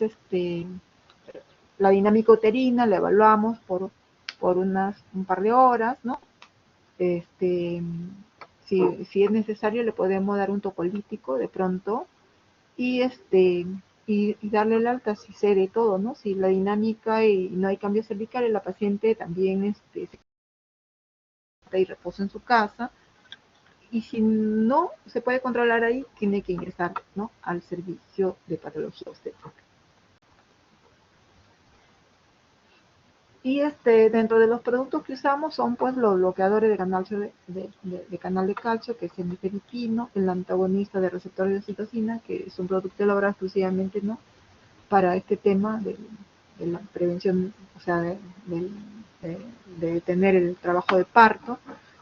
la dinámica uterina, la evaluamos por un par de horas, ¿no? Si es necesario, le podemos dar un tocolítico de pronto, y darle el alta si cede todo, ¿no? Si la dinámica y no hay cambios cervicales, la paciente también se y reposa en su casa, y si no se puede controlar ahí, tiene que ingresar, ¿no? Al servicio de patología obstétrica. Y dentro de los productos que usamos son pues los bloqueadores de canal de calcio, que es el nifedipino, el antagonista de receptores de oxitocina, que es un producto elaborado exclusivamente, ¿no? Para este tema de la prevención, o sea, del de tener el trabajo de parto.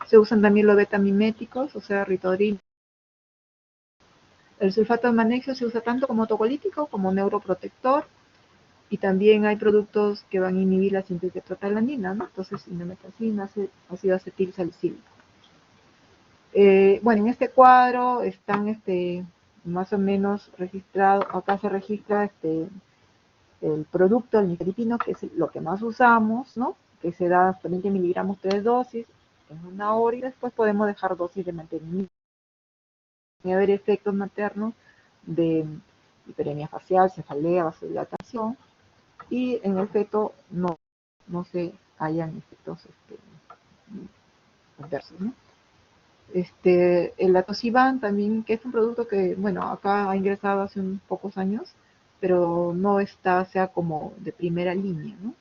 Se usan también los betamiméticos, o sea, ritodrina. El sulfato de magnesio se usa tanto como autocolítico como neuroprotector, y también hay productos que van a inhibir la síntesis de prostaglandina, ¿no? Entonces, indometacina, ácido acetil salicílico. Bueno, en este cuadro están más o menos registrados, acá se registra el producto, el nifedipino, que es lo que más usamos, ¿no? Que se da 20 miligramos 3 dosis en 1 hora, y después podemos dejar dosis de mantenimiento. Puede haber efectos maternos de hiperemia facial, cefalea, vasodilatación, y en el feto no se hayan efectos adversos, ¿no? El latosiban también, que es un producto que, bueno, acá ha ingresado hace unos pocos años, pero no sea como de primera línea, ¿no?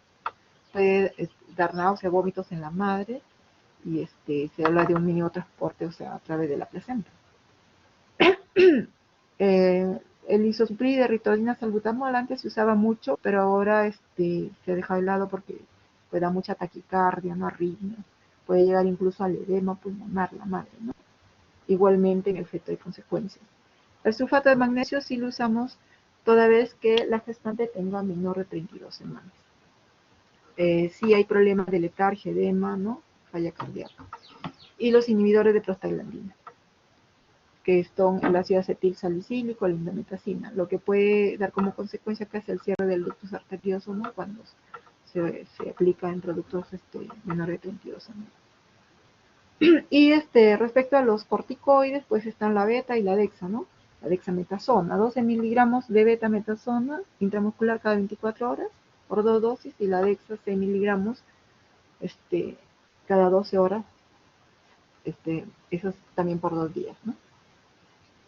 Puede dar náuseas, vómitos en la madre, y se habla de un mínimo transporte, o sea, a través de la placenta. El isosupril de ritodina salbutamol antes se usaba mucho, pero ahora se deja de lado porque puede dar mucha taquicardia, no arritmia, puede llegar incluso al edema pulmonar la madre, ¿no? Igualmente en el feto hay consecuencias. El sulfato de magnesio sí lo usamos toda vez que la gestante tenga menor de 32 semanas. Sí hay problemas de letargia, edema, ¿no? Falla cardíaca. Y los inhibidores de prostaglandina, que son el ácido acetil salicílico, la indometacina, lo que puede dar como consecuencia que es el cierre del ductus arterioso, ¿no? Cuando se aplica en productos menores de 32 semanas. Y respecto a los corticoides, pues están la beta y la dexa, ¿no? La dexametasona, 12 miligramos de betametasona intramuscular cada 24 horas por 2 dosis, y la dexa 6 miligramos cada 12 horas, eso también por 2 días, ¿no?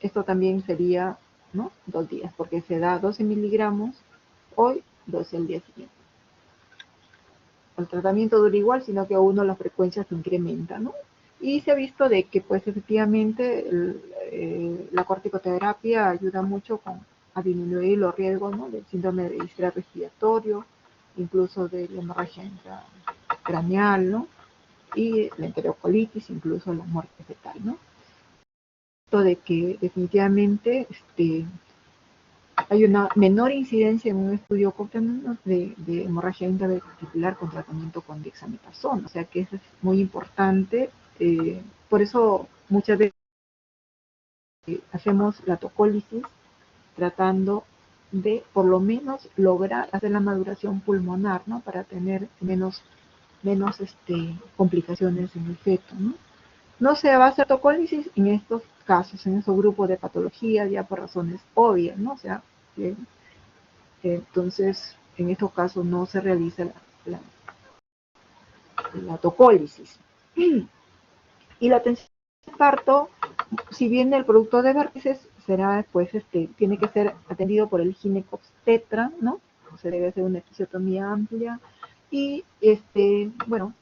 Esto también sería, ¿no? 2 días, porque se da 12 miligramos hoy, 12 al día siguiente. El tratamiento dura igual, sino que a uno la frecuencia se incrementa, ¿no? Y se ha visto de que, pues, efectivamente, la corticoterapia ayuda mucho a disminuir los riesgos, ¿no? Del síndrome de distrés respiratorio, incluso de la hemorragia intracraneal, ¿no? Y la enterocolitis, incluso la muerte fetal, ¿no? De que definitivamente hay una menor incidencia en un estudio de hemorragia intraventricular con tratamiento con dexametasona, o sea que eso es muy importante. Por eso muchas veces hacemos la tocólisis tratando de por lo menos lograr hacer la maduración pulmonar, ¿no? Para tener menos complicaciones en el feto, ¿no? No se va a hacer tocólisis en estos casos, en esos grupos de patología, ya por razones obvias, ¿no? O sea, entonces en estos casos no se realiza la tocólisis. Y la atención al parto, si bien el producto de vértices será, pues, tiene que ser atendido por el ginecobstetra, ¿no? Se debe hacer una episiotomía amplia, y bueno,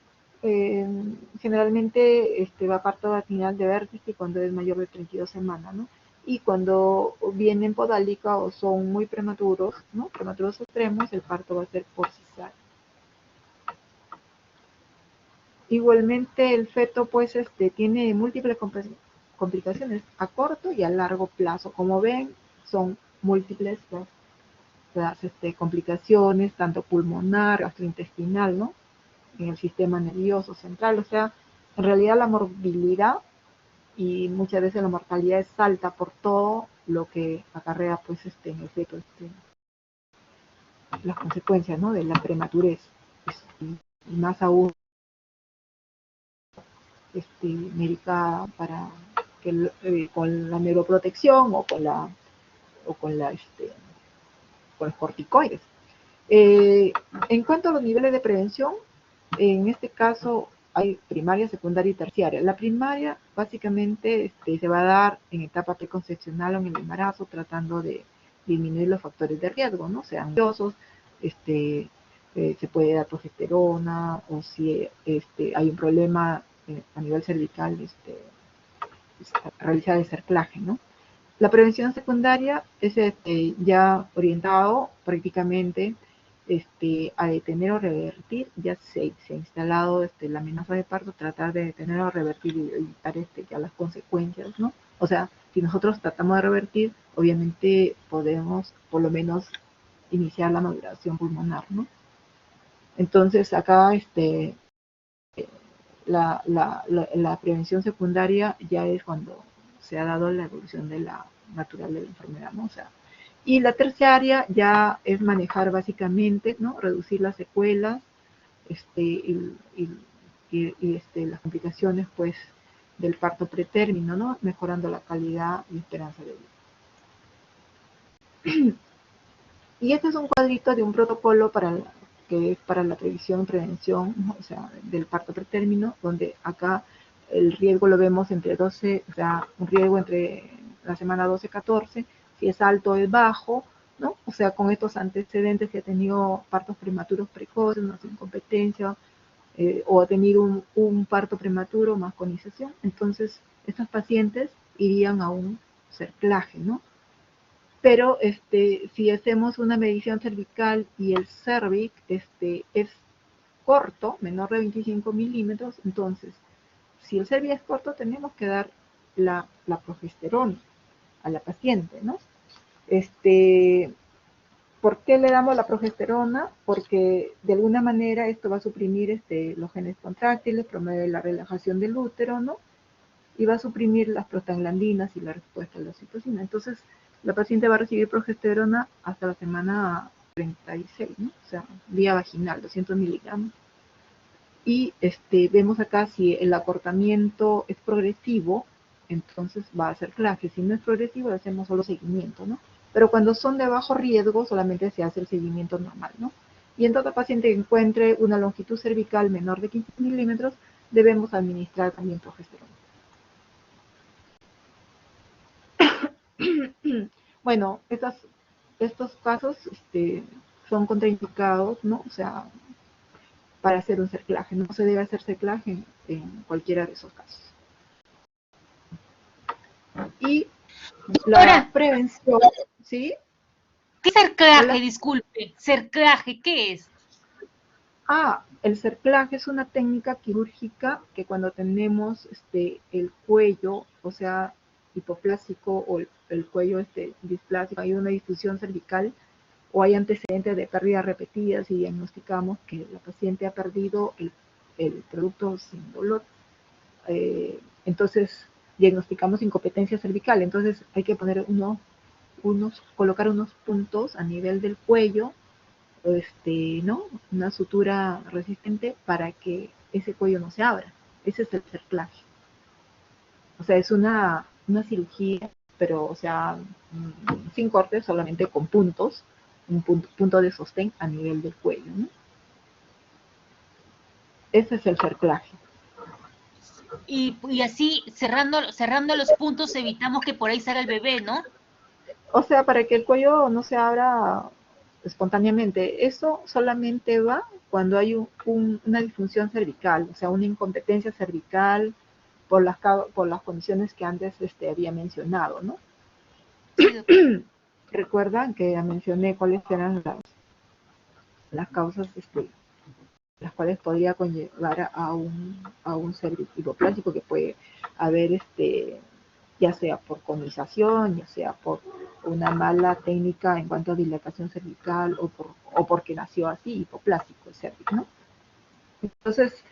generalmente va a parto vaginal de vértice cuando es mayor de 32 semanas, ¿no? Y cuando vienen podálica o son muy prematuros, ¿no? Prematuros extremos, el parto va a ser por cesárea. Igualmente el feto, pues, tiene múltiples complicaciones a corto y a largo plazo. Como ven, son múltiples las complicaciones, tanto pulmonar, gastrointestinal, ¿no? En el sistema nervioso central. O sea, en realidad la morbilidad y muchas veces la mortalidad es alta por todo lo que acarrea, pues, en el feto, las consecuencias, ¿no? De la prematurez. Y más aún medicada para que con la neuroprotección o con los corticoides. En cuanto a los niveles de prevención, en este caso hay primaria, secundaria y terciaria. La primaria básicamente se va a dar en etapa preconcepcional o en el embarazo, tratando de disminuir los factores de riesgo, ¿no? Sean ansiosos, se puede dar progesterona, o si hay un problema a nivel cervical, realizar el cerclaje, ¿no? La prevención secundaria es ya orientado prácticamente a detener o revertir, ya se ha instalado la amenaza de parto, tratar de detener o revertir y evitar ya las consecuencias, ¿no? O sea, si nosotros tratamos de revertir, obviamente podemos por lo menos iniciar la maduración pulmonar, ¿no? Entonces acá la prevención secundaria ya es cuando se ha dado la evolución de la natural de la enfermedad, ¿no? O sea, y la terciaria ya es manejar básicamente, ¿no? Reducir las secuelas las complicaciones, pues, del parto pretérmino, ¿no? Mejorando la calidad y esperanza de vida. Y este es un cuadrito de un protocolo que es para la previsión y prevención, ¿no? O sea, del parto pretérmino, donde acá el riesgo lo vemos entre 12, o sea, un riesgo entre la semana 12-14, si es alto o es bajo, ¿no? O sea, con estos antecedentes, si ha tenido partos prematuros precoces, una incompetencia, o ha tenido un parto prematuro más conización, entonces estos pacientes irían a un cerclaje, ¿no? Pero si hacemos una medición cervical y el cervix es corto, menor de 25 milímetros, entonces, si el cervix es corto, tenemos que dar la progesterona a la paciente, ¿no? ¿Por qué le damos la progesterona? Porque de alguna manera esto va a suprimir los genes contráctiles, promueve la relajación del útero, ¿no? Y va a suprimir las prostaglandinas y la respuesta a la oxitocina. Entonces, la paciente va a recibir progesterona hasta la semana 36, ¿no? O sea, vía vaginal, 200 miligramos. Y vemos acá si el acortamiento es progresivo, entonces va a ser clase. Si no es progresivo, hacemos solo seguimiento, ¿no? Pero cuando son de bajo riesgo, solamente se hace el seguimiento normal, ¿no? Y en toda paciente que encuentre una longitud cervical menor de 15 milímetros, debemos administrar también progesterona. Bueno, estos casos son contraindicados, ¿no? O sea, para hacer un cerclaje. No se debe hacer cerclaje en cualquiera de esos casos. Y la Ahora, prevención, ¿sí? ¿qué cerclaje? Hola. Disculpe, cerclaje, ¿qué es? El cerclaje es una técnica quirúrgica que cuando tenemos el cuello, o sea, hipoplásico o el cuello displásico, hay una difusión cervical o hay antecedentes de pérdidas repetidas y diagnosticamos que la paciente ha perdido el producto sin dolor. Entonces, diagnosticamos incompetencia cervical. Entonces, hay que poner colocar unos puntos a nivel del cuello, ¿no? Una sutura resistente para que ese cuello no se abra. Ese es el cerclaje. O sea, es una cirugía, pero, o sea, sin cortes, solamente con puntos, un punto de sostén a nivel del cuello, ¿no? Ese es el cerclaje. Y así, cerrando los puntos, evitamos que por ahí salga el bebé, ¿no? O sea, para que el cuello no se abra espontáneamente. Eso solamente va cuando hay una disfunción cervical, o sea, una incompetencia cervical por las condiciones que antes había mencionado, ¿no? Sí, doctor. Recuerdan que mencioné cuáles eran las causas las cuales podría conllevar a un cervix hipoplásico, que puede haber ya sea por colonización, ya sea por una mala técnica en cuanto a dilatación cervical o porque nació así, hipoplásico el cervix, ¿no? Entonces,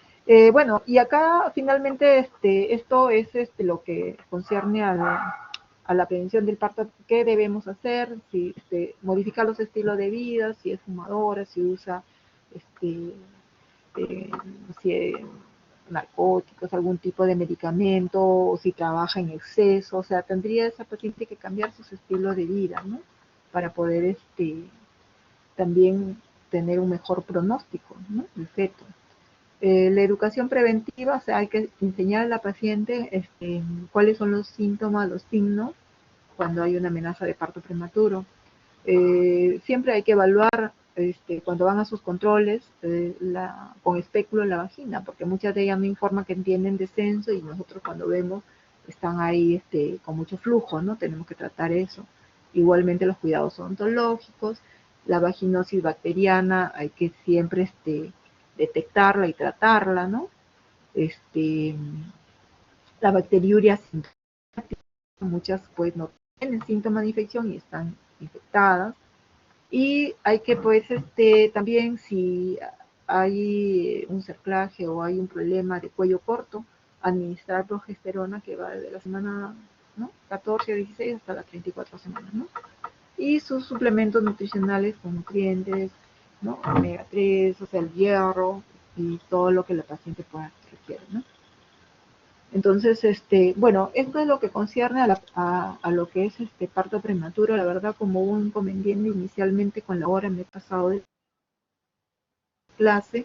bueno, y acá finalmente esto es lo que concierne a la prevención del parto. ¿Qué debemos hacer? Si modificar los estilos de vida, si es fumadora, si usa si narcóticos, algún tipo de medicamento, o si trabaja en exceso, o sea, tendría esa paciente que cambiar sus estilos de vida, ¿no? Para poder también tener un mejor pronóstico, ¿no? El feto. La educación preventiva, o sea, hay que enseñar a la paciente cuáles son los síntomas, los signos, cuando hay una amenaza de parto prematuro. Siempre hay que evaluar cuando van a sus controles con espéculo en la vagina, porque muchas de ellas no informan que tienen descenso y nosotros cuando vemos están ahí con mucho flujo, ¿no? Tenemos que tratar eso. Igualmente los cuidados odontológicos La vaginosis bacteriana hay que siempre detectarla y tratarla, ¿no? La bacteriuria sintomática, muchas pues no tienen síntomas de infección y están infectadas. Y hay que pues también si hay un cerclaje o hay un problema de cuello corto, administrar progesterona que va desde la semana, ¿no?, 14 a 16 hasta las 34 semanas, ¿no? Y sus suplementos nutricionales con nutrientes, ¿no?, omega 3, o sea, el hierro y todo lo que la paciente pueda requiere, ¿no? Entonces, bueno, esto es lo que concierne a lo que es parto prematuro. La verdad, como hubo un inconveniente inicialmente con la hora, me he pasado de clase.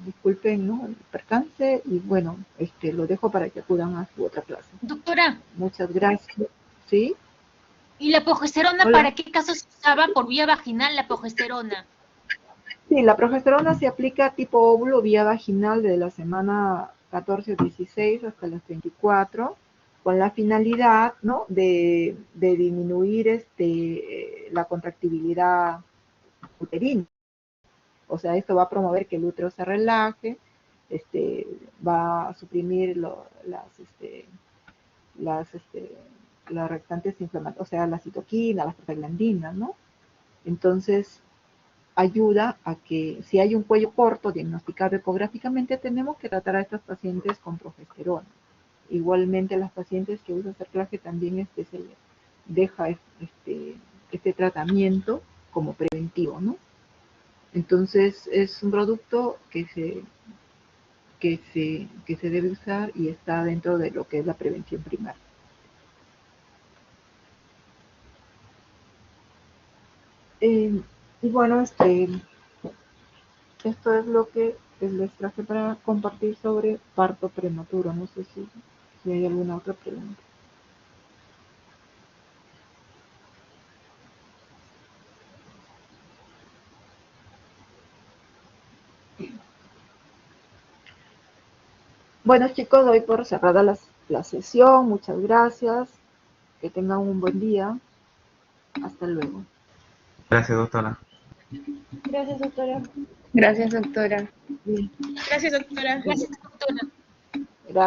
Disculpen, ¿no?, el percance, y bueno, lo dejo para que acudan a su otra clase. Doctora, Muchas gracias. ¿Sí? ¿y la progesterona Hola. para qué casos se usaba por vía vaginal la progesterona? Sí, la progesterona se aplica tipo óvulo vía vaginal desde la semana 14 o 16 hasta las 24, con la finalidad, ¿no?, de disminuir la contractibilidad uterina. O sea, esto va a promover que el útero se relaje, va a suprimir las, las reactantes inflamatorias, o sea, la citoquina, las prostaglandinas, ¿no? Entonces, ayuda a que si hay un cuello corto diagnosticado ecográficamente, tenemos que tratar a estas pacientes con progesterona. Igualmente, las pacientes que usan cerclaje también se les deja este tratamiento como preventivo, ¿no? Entonces, es un producto que se debe usar y está dentro de lo que es la prevención primaria. Y bueno, esto es lo que les traje para compartir sobre parto prematuro. No sé si hay alguna otra pregunta. Bueno, chicos, doy por cerrada la sesión. Muchas gracias. Que tengan un buen día. Hasta luego. Gracias, doctora. Gracias, doctora. Gracias, doctora. Bien. Gracias, doctora. Gracias, doctora.